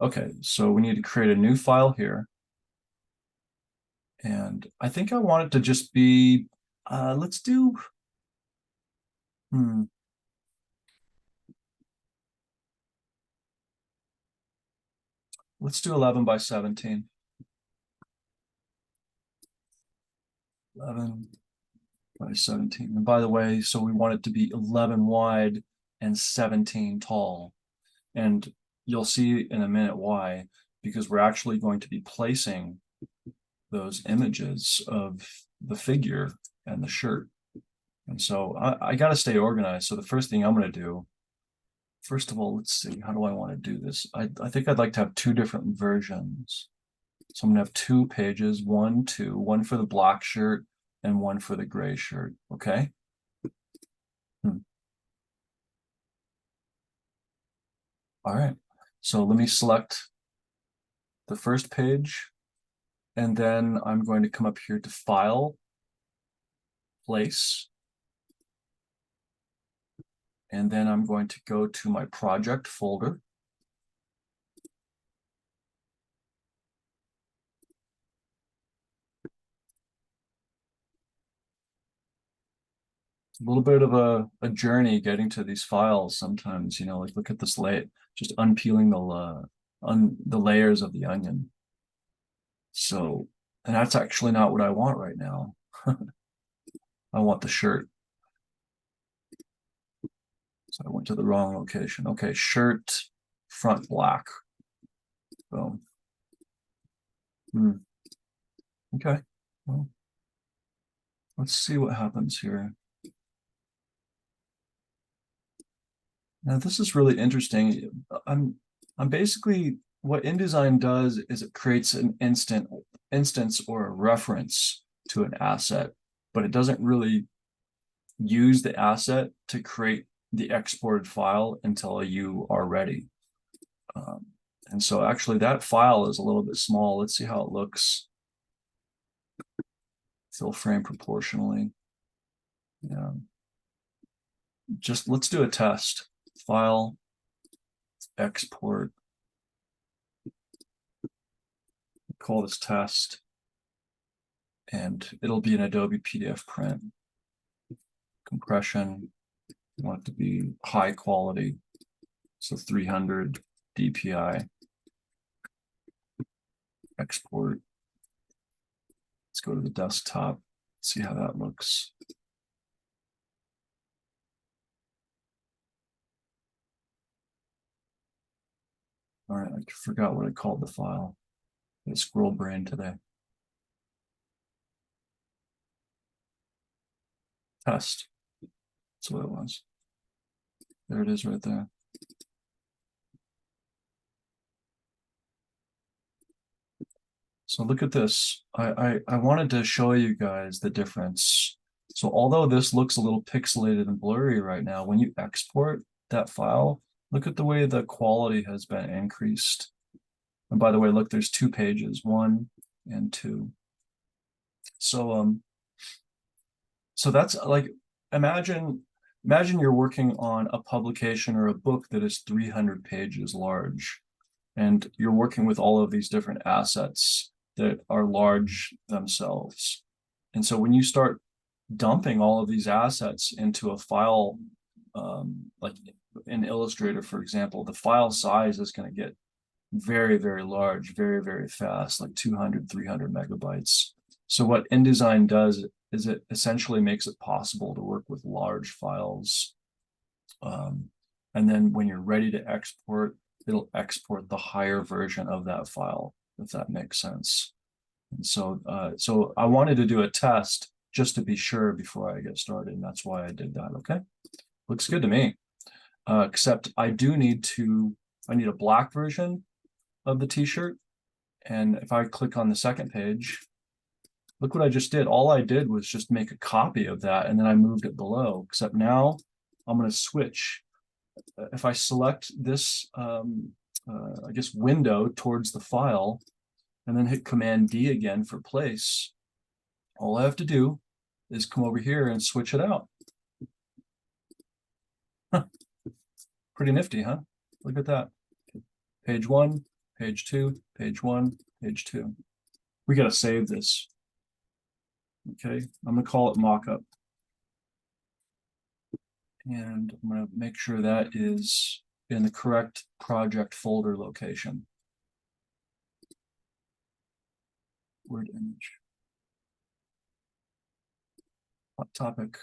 S1: Okay, so we need to create a new file here. And I think I want it to just be, let's do, let's do 11 by 17. 11 by 17. And by the way, so we want it to be 11 wide and 17 tall. And you'll see in a minute why, because we're actually going to be placing those images of the figure and the shirt. And so I got to stay organized. So the first thing I'm going to do, first of all, let's see, how do I want to do this? I think I'd like to have two different versions. So I'm going to have two pages, one for the black shirt and one for the gray shirt. Okay. All right. So let me select the first page, and then I'm going to come up here to File, Place, and then I'm going to go to my project folder. A little bit of a journey getting to these files sometimes, you know, like look at this just unpeeling the layers of the onion. So, and that's actually not what I want right now. I want the shirt. So I went to the wrong location. Okay, shirt, front black. Boom. Okay. Well, let's see what happens here. Now this is really interesting. I'm basically, what InDesign does is it creates an instance or a reference to an asset, but it doesn't really use the asset to create the exported file until you are ready. And so actually that file is a little bit small. Let's see how it looks. Fill frame proportionally. Yeah. Just let's do a test. File, export. Call this test, and it'll be an Adobe PDF print. Compression, you want it to be high quality, so 300 DPI. Export. Let's go to the desktop, see how that looks. All right, I forgot what I called the file. I squirrel brain today. Test. That's what it was. There it is right there. So look at this. I wanted to show you guys the difference. So although this looks a little pixelated and blurry right now, when you export that file, look at the way the quality has been increased. And by the way, look, there's two pages, 1 and 2. So so that's like, imagine you're working on a publication or a book that is 300 pages large, and you're working with all of these different assets that are large themselves. And so when you start dumping all of these assets into a file, like in Illustrator, for example, the file size is going to get very, very large, very, very fast, like 200, 300 megabytes. So what InDesign does is it essentially makes it possible to work with large files. And then when you're ready to export, it'll export the higher version of that file, if that makes sense. And so, so I wanted to do a test just to be sure before I get started, and that's why I did that. Okay, looks good to me. Except I need a black version of the t-shirt, and if I click on the second page, look what I just did. All I did was just make a copy of that, and then I moved it below. Except now I'm going to switch. If I select this, I guess, window towards the file, and then hit Command D again for place, all I have to do is come over here and switch it out. Huh. Pretty nifty, huh? Look at that. Page 1, page 2, page 1, page 2. We got to save this. Okay, I'm going to call it Mockup. And I'm going to make sure that is in the correct project folder location. Word image. Hot topic.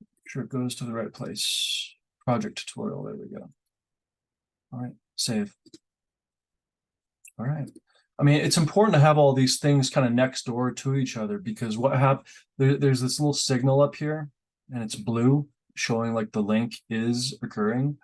S1: Make sure it goes to the right place. Project tutorial, there we go. All right, save. All right. I mean, it's important to have all these things kind of next door to each other, because there's this little signal up here and it's blue showing like the link is occurring.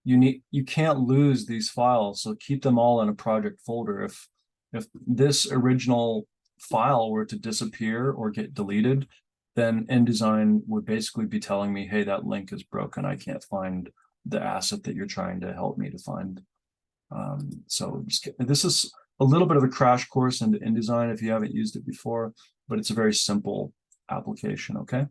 S1: You can't lose these files, so keep them all in a project folder. If this original file were to disappear or get deleted, then InDesign would basically be telling me, hey, that link is broken. I can't find the asset that you're trying to help me to find. So this is a little bit of a crash course into InDesign if you haven't used it before, but it's a very simple application, okay?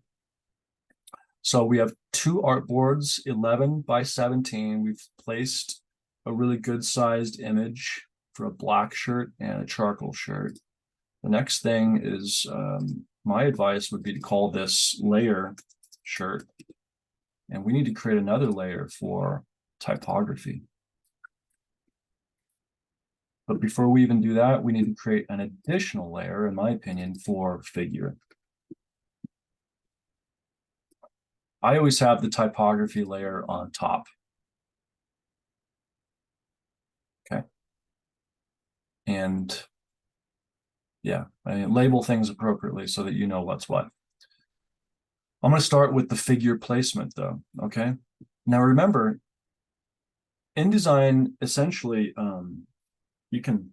S1: So we have two artboards, 11 by 17. We've placed a really good sized image for a black shirt and a charcoal shirt. The next thing is, my advice would be to call this layer shirt. And we need to create another layer for typography. But before we even do that, we need to create an additional layer, in my opinion, for figure. I always have the typography layer on top. Okay. And yeah, I mean, label things appropriately so that you know what's what. I'm going to start with the figure placement though. Okay. Now remember, InDesign essentially, you can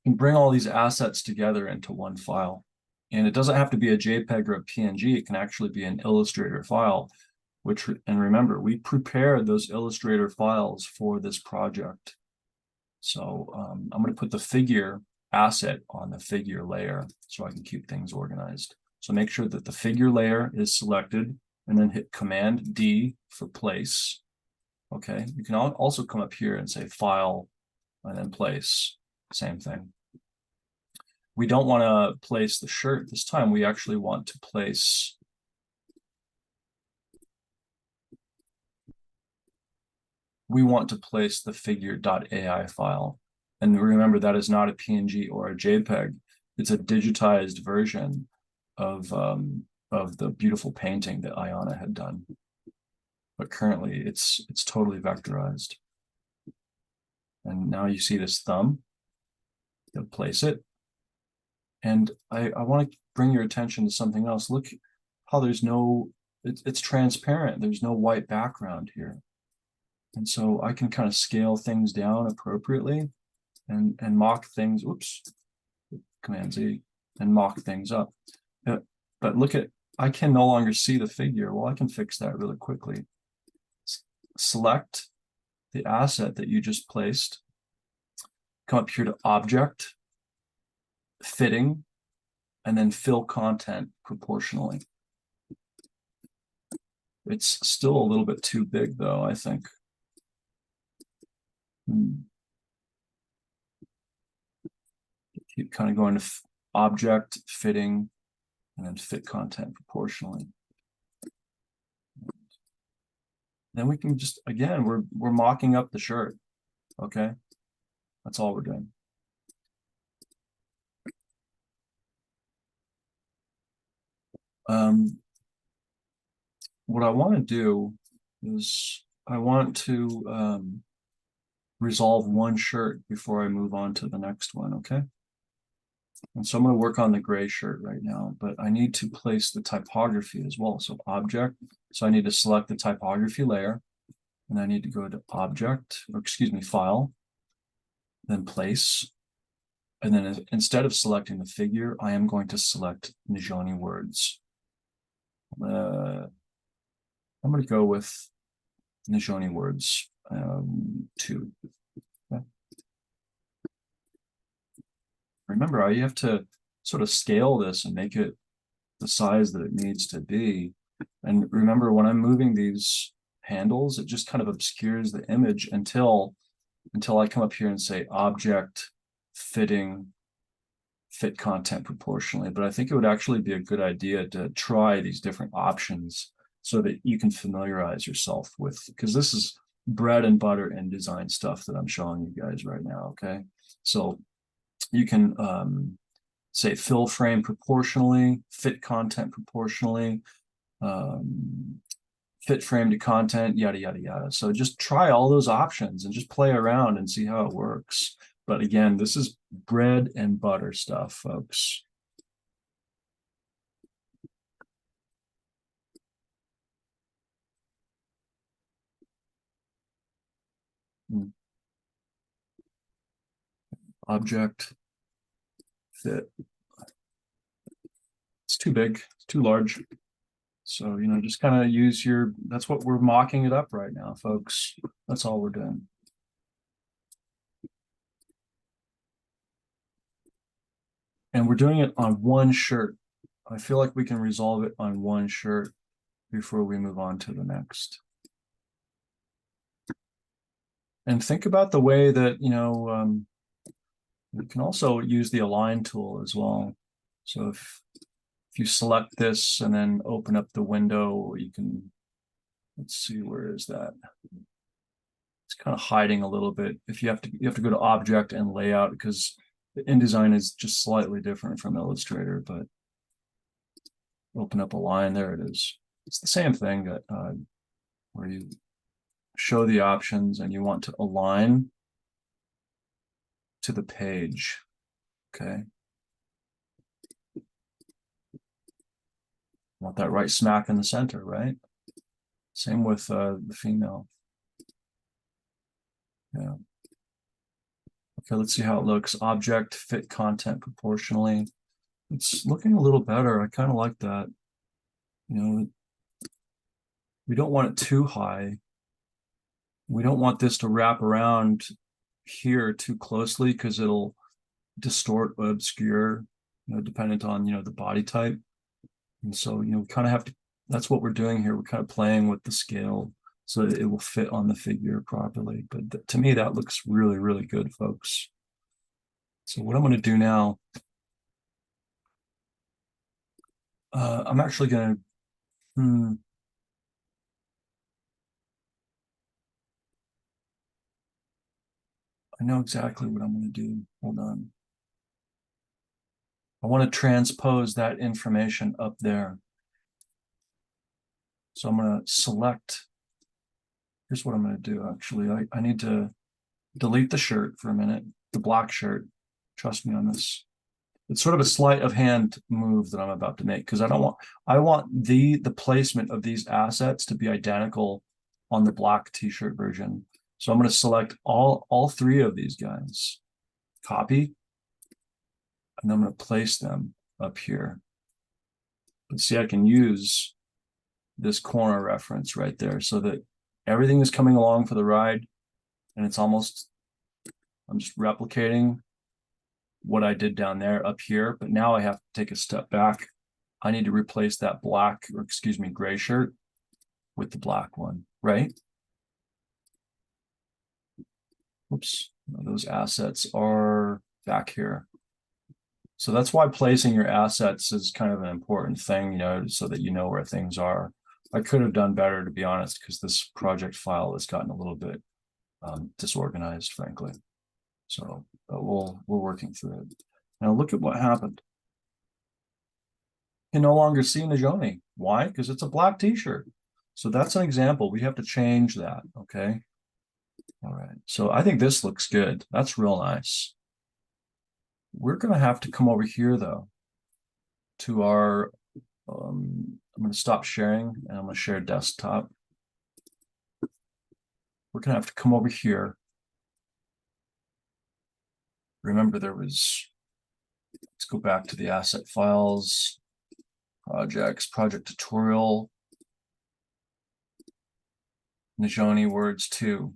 S1: bring all these assets together into one file. And it doesn't have to be a JPEG or a PNG. It can actually be an Illustrator file, and remember, we prepared those Illustrator files for this project. So I'm going to put the figure asset on the figure layer so I can keep things organized. So make sure that the figure layer is selected and then hit Command D for place. Okay, you can also come up here and say File and then Place, same thing. We don't want to place the shirt this time. We actually want to place the figure.ai file. And remember, that is not a PNG or a JPEG. It's a digitized version of the beautiful painting that Ayana had done. But currently it's totally vectorized. And now you see this thumb. You'll place it. And I want to bring your attention to something else. Look how there's it's transparent. There's no white background here. And so I can kind of scale things down appropriately and mock things. Whoops, Command Z, and mock things up. But look I can no longer see the figure. Well, I can fix that really quickly. Select the asset that you just placed. Come up here to Object, Fitting, and then fill content proportionally. It's still a little bit too big though, I think. Keep kind of going to Object, Fitting, and then fit content proportionally. Then we can just, again, we're mocking up the shirt. Okay, that's all we're doing. What I want to do is I want to resolve one shirt before I move on to the next one, okay? And so I'm going to work on the gray shirt right now, but I need to place the typography as well. So Object, so I need to select the typography layer, and I need to go to Object, or excuse me, File, then Place. And then instead of selecting the figure, I am going to select Nijoni words. I'm going to go with Nijoni words 2. Okay. Remember, you have to sort of scale this and make it the size that it needs to be. And remember, when I'm moving these handles, it just kind of obscures the image until I come up here and say Object, Fitting, Fit content proportionally. But I think it would actually be a good idea to try these different options so that you can familiarize yourself with, because this is bread and butter InDesign stuff that I'm showing you guys right now, okay? So you can say fill frame proportionally, fit content proportionally, fit frame to content, yada, yada, yada. So just try all those options and just play around and see how it works. But again, this is bread and butter stuff, folks. Object, fit. It's too big, it's too large. So, just kind of use that's what we're mocking it up right now, folks. That's all we're doing. And we're doing it on one shirt. I feel like we can resolve it on one shirt before we move on to the next. And think about the way that, you can also use the align tool as well. So if you select this and then open up the window, you can, let's see, where is that? It's kind of hiding a little bit. If you have to go to object and layout, because the InDesign is just slightly different from Illustrator, but open up a line, there it is. It's the same thing that where you show the options and you want to align to the page. Okay. Want that right smack in the center, right? Same with the female. Yeah. Okay, let's see how it looks. Object, fit content proportionally. It's looking a little better. I kind of like that. We don't want it too high. We don't want this to wrap around here too closely because it'll distort or obscure, dependent on, the body type. And so, we kind of have to, that's what we're doing here. We're kind of playing with the scale so that it will fit on the figure properly. But to me, that looks really, really good, folks. So what I'm going to do now, I'm actually going to, I know exactly what I'm going to do. Hold on. I want to transpose that information up there. So I'm going to select, here's what I'm going to do, actually. I need to delete the shirt for a minute, the black shirt. Trust me on this. It's sort of a sleight of hand move that I'm about to make because I want the placement of these assets to be identical on the black t-shirt version. So I'm going to select all three of these guys, copy, and I'm going to place them up here. But see, I can use this corner reference right there so that everything is coming along for the ride, and it's almost, I'm just replicating what I did down there up here, but now I have to take a step back. I need to replace that black, or excuse me, gray shirt with the black one, right? Oops, those assets are back here. So that's why placing your assets is kind of an important thing, so that you know where things are. I could have done better, to be honest, because this project file has gotten a little bit disorganized, frankly. So we're working through it. Now look at what happened. You can no longer see Najoni. Why? Because it's a black t-shirt. So that's an example. We have to change that, okay? All right, so I think this looks good. That's real nice. We're gonna have to come over here though to our, I'm gonna stop sharing and I'm gonna share desktop. We're gonna have to come over here. Remember let's go back to the asset files, projects, project tutorial, Najoni words 2.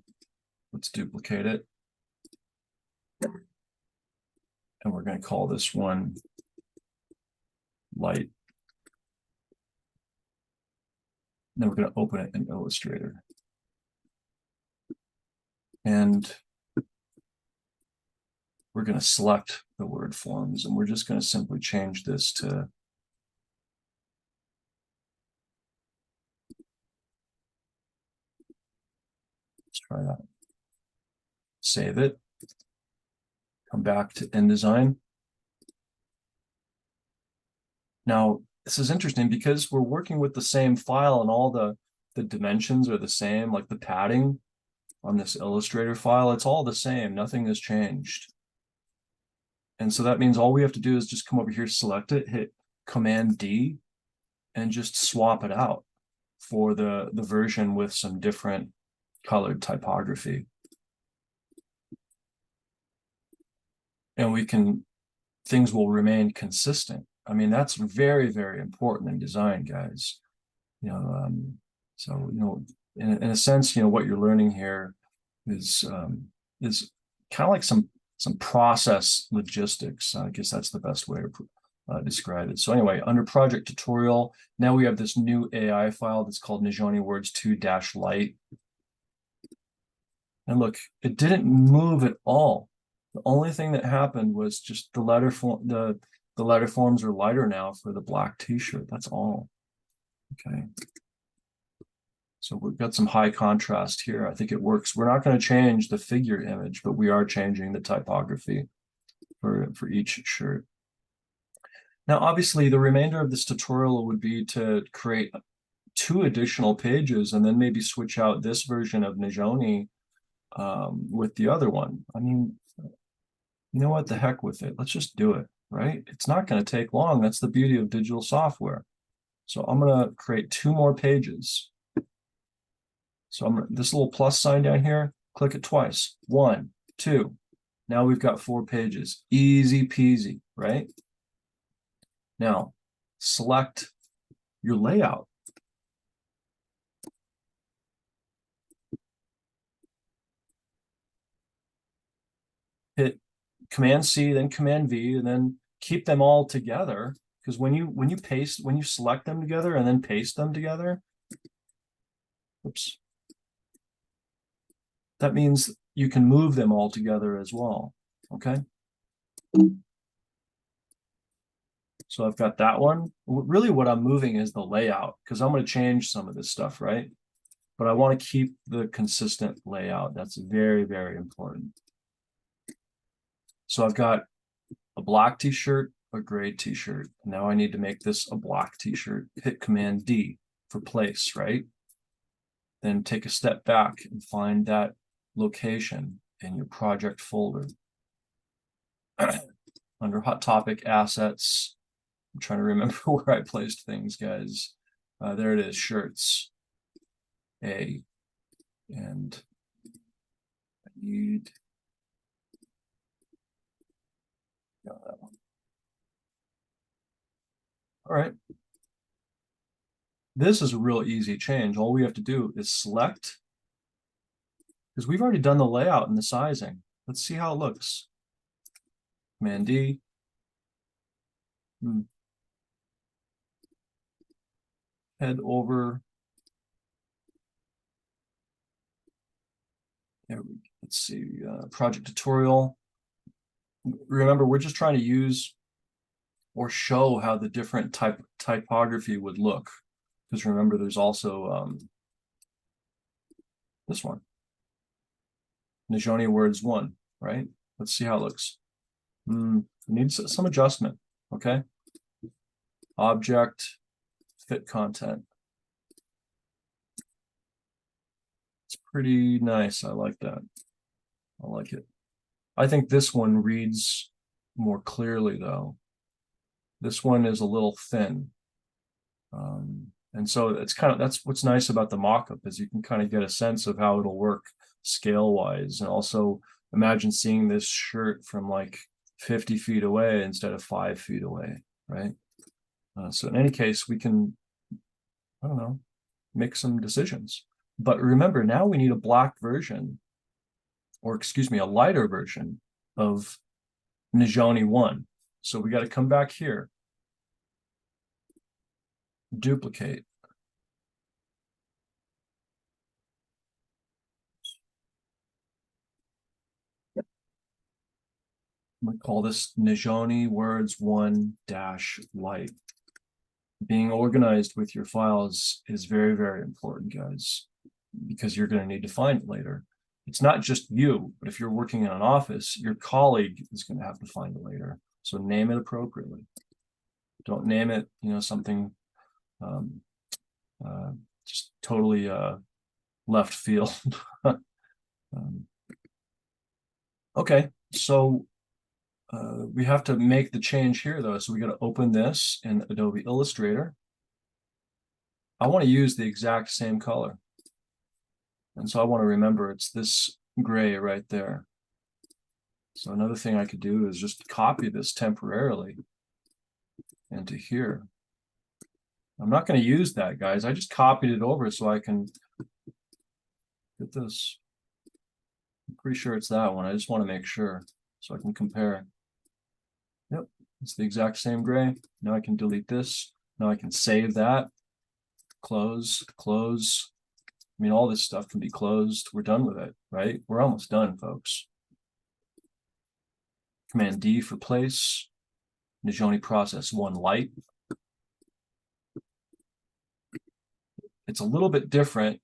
S1: Let's duplicate it. And we're going to call this one light. Then we're going to open it in Illustrator. And we're going to select the word forms, and we're just going to simply change this to, let's try that. Save it. Come back to InDesign. Now, this is interesting because we're working with the same file and all the the dimensions are the same, like the padding on this Illustrator file, it's all the same. Nothing has changed. And so that means all we have to do is just come over here, select it, hit Command D, and just swap it out for the version with some different colored typography. And things will remain consistent. I mean, that's very, very important in design, guys. So, in a sense, what you're learning here is kind of like some process logistics. I guess that's the best way to describe it. So anyway, under project tutorial, now we have this new AI file that's called Nijoni Words 2-Light. And look, it didn't move at all. The only thing that happened was just the letter forms are lighter now for the black t-shirt. That's all. Okay. So we've got some high contrast here. I think it works. We're not going to change the figure image, but we are changing the typography for each shirt. Now, obviously, the remainder of this tutorial would be to create 2 additional pages and then maybe switch out this version of Nijoni with the other one. I mean, you know what? The heck with it. Let's just do it, right? It's not going to take long. That's the beauty of digital software. So I'm going to create 2 more pages. So this little plus sign down here, click it twice. 1, 2. Now we've got 4 pages. Easy peasy, right? Now, select your layout. Hit Command C, then Command V, and then keep them all together. Because when you select them together and then paste them together, oops, that means you can move them all together as well. Okay. So I've got that one. Really what I'm moving is the layout because I'm going to change some of this stuff, right? But I want to keep the consistent layout. That's very, very important. So I've got a black t-shirt, a gray t-shirt. Now I need to make this a black t-shirt. Hit Command D for place, right? Then take a step back and find that location in your project folder. Under Hot Topic Assets, I'm trying to remember where I placed things, guys. There it is, shirts. And I need that one. All right. This is a real easy change. All we have to do is select, because we've already done the layout and the sizing. Let's see how it looks. Command D. Head over. Let's see, project tutorial. Remember, we're just trying to use or show how the different typography would look. Because remember, there's also this one. Nijoni Words 1, right? Let's see how it looks. It needs some adjustment, okay? Object, fit content. It's pretty nice. I like that. I like it. I think this one reads more clearly, though. This one is a little thin. And so that's what's nice about the mockup is you can kind of get a sense of how it'll work scale-wise. And also imagine seeing this shirt from like 50 feet away instead of 5 feet away, right? So in any case, we can, I don't know, make some decisions. But remember, now we need a black version, or excuse me, a lighter version of Nijoni 1. So we got to come back here, duplicate. I'm going to call this Nijoni Words 1-Light. Being organized with your files is very, very important, guys, because you're going to need to find it later. It's not just you, but if you're working in an office, your colleague is going to have to find it later. So name it appropriately. Don't name it, something just totally left field. Okay, so we have to make the change here though. So we got to open this in Adobe Illustrator. I want to use the exact same color. And so I want to remember it's this gray right there. So another thing I could do is just copy this temporarily into here. I'm not going to use that, guys. I just copied it over so I can get this. I'm pretty sure it's that one. I just want to make sure so I can compare. Yep, it's the exact same gray. Now I can delete this. Now I can save that. Close, close. I mean, all this stuff can be closed. We're done with it, right? We're almost done, folks. Command D for place. Nijoni process 1 light. It's a little bit different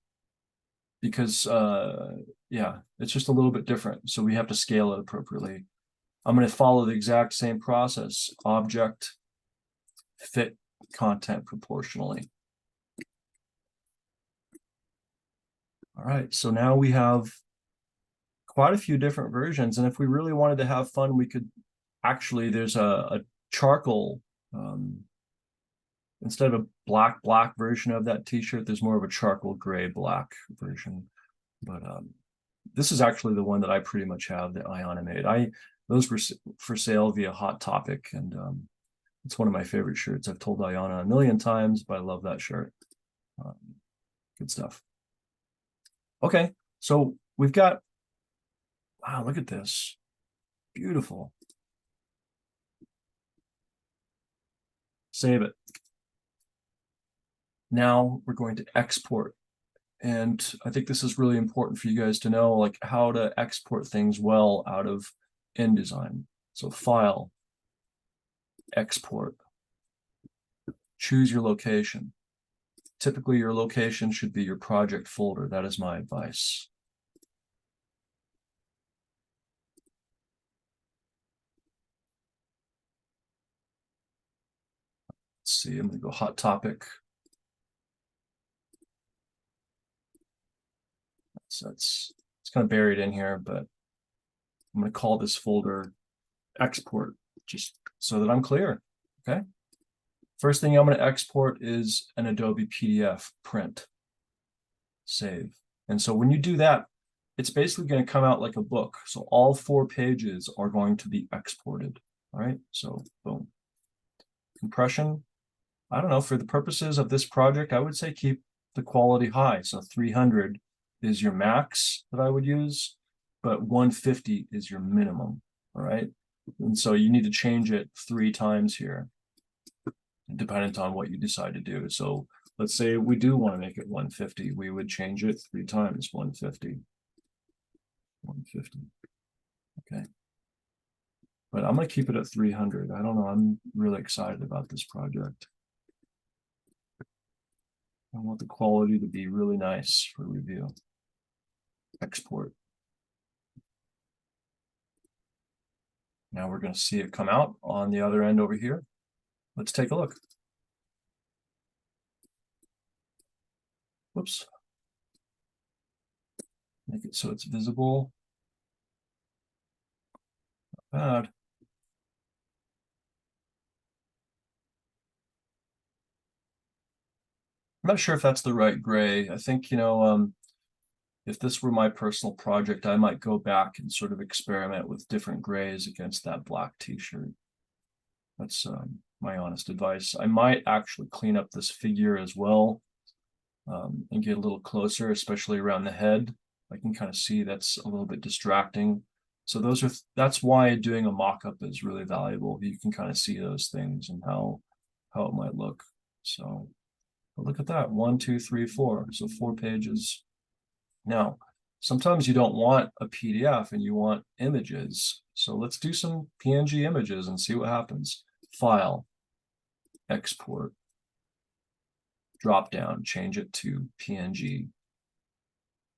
S1: because, yeah, it's just a little bit different. So we have to scale it appropriately. I'm going to follow the exact same process. Object, fit content proportionally. All right, so now we have quite a few different versions. And if we really wanted to have fun, we could actually, there's a charcoal, instead of a black version of that t-shirt, there's more of a charcoal gray black version. But this is actually the one that I pretty much have that Ayana made. Those were for sale via Hot Topic, and it's one of my favorite shirts. I've told Ayana a million times, but I love that shirt. Good stuff. Okay, so we've got, wow, look at this. Beautiful. Save it. Now we're going to export. And I think this is really important for you guys to know, like how to export things well out of InDesign. So File, Export, choose your location. Typically, your location should be your project folder. That is my advice. Let's see, I'm going to go Hot Topic. So it's kind of buried in here, but I'm going to call this folder Export, just so that I'm clear. Okay. First thing I'm going to export is an Adobe PDF print. Save. And so when you do that, it's basically going to come out like a book. So all 4 pages are going to be exported. All right. So boom. Compression. I don't know, for the purposes of this project, I would say keep the quality high. So 300 is your max that I would use, but 150 is your minimum. All right. And so you need to change it 3 times here, depending on what you decide to do. So let's say we do want to make it 150. We would change it 3 times, 150. 150. Okay. But I'm going to keep it at 300. I don't know. I'm really excited about this project. I want the quality to be really nice for review. Export. Now we're going to see it come out on the other end over here. Let's take a look. Whoops. Make it so it's visible. Not bad. I'm not sure if that's the right gray. I think, you know, if this were my personal project, I might go back and sort of experiment with different grays against that black t-shirt. That's my honest advice. I might actually clean up this figure as well, and get a little closer, especially around the head. I can kind of see that's a little bit distracting. So that's why doing a mock-up is really valuable. You can kind of see those things and how it might look. So but look at that, 1, 2, 3, 4. So 4 pages. Now, sometimes you don't want a PDF and you want images. So let's do some PNG images and see what happens. File, export, drop down, change it to PNG.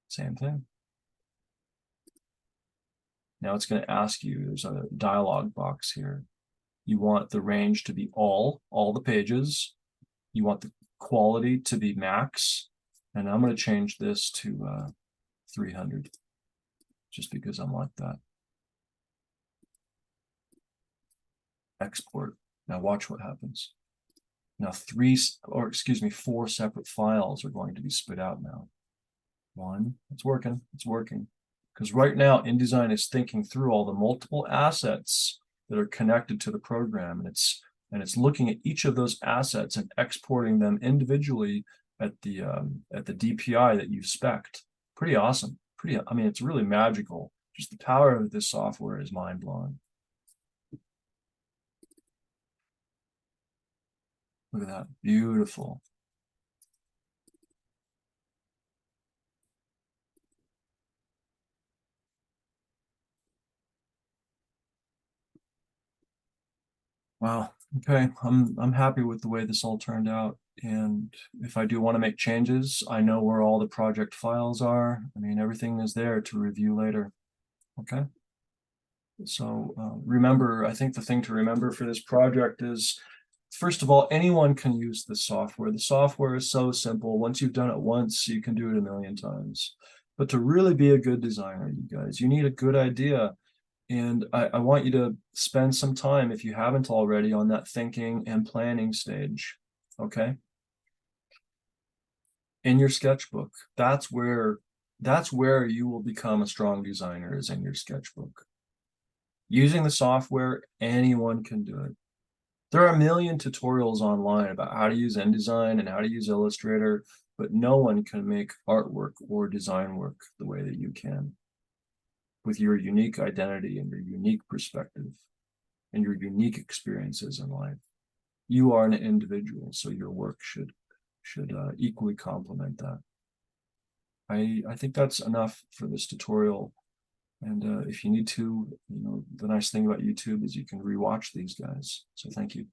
S1: Same thing. Now it's going to ask you, there's a dialog box here. You want the range to be all the pages. You want the quality to be max. And I'm going to change this to 300, just because I'm like that. Export. Now watch what happens. Now four separate files are going to be spit out now. One, it's working. Because right now InDesign is thinking through all the multiple assets that are connected to the program, and it's looking at each of those assets and exporting them individually at the DPI that you've spec'd. Pretty awesome. I mean, it's really magical. Just the power of this software is mind-blowing. Look at that. Beautiful. Wow. Okay. I'm happy with the way this all turned out. And if I do want to make changes, I know where all the project files are. I mean, everything is there to review later. Okay. So remember, I think the thing to remember for this project is, first of all, anyone can use the software. The software is so simple. Once you've done it once, you can do it a million times. But to really be a good designer, you guys, you need a good idea. And I want you to spend some time, if you haven't already, on that thinking and planning stage. Okay. In your sketchbook, that's where you will become a strong designer, is in your sketchbook. Using the software, anyone can do it. There are a million tutorials online about how to use InDesign and how to use Illustrator, but no one can make artwork or design work the way that you can, with your unique identity and your unique perspective and your unique experiences in life. You are an individual, so your work should equally complement that. I think that's enough for this tutorial. And if you need to, the nice thing about YouTube is you can rewatch these guys. So thank you.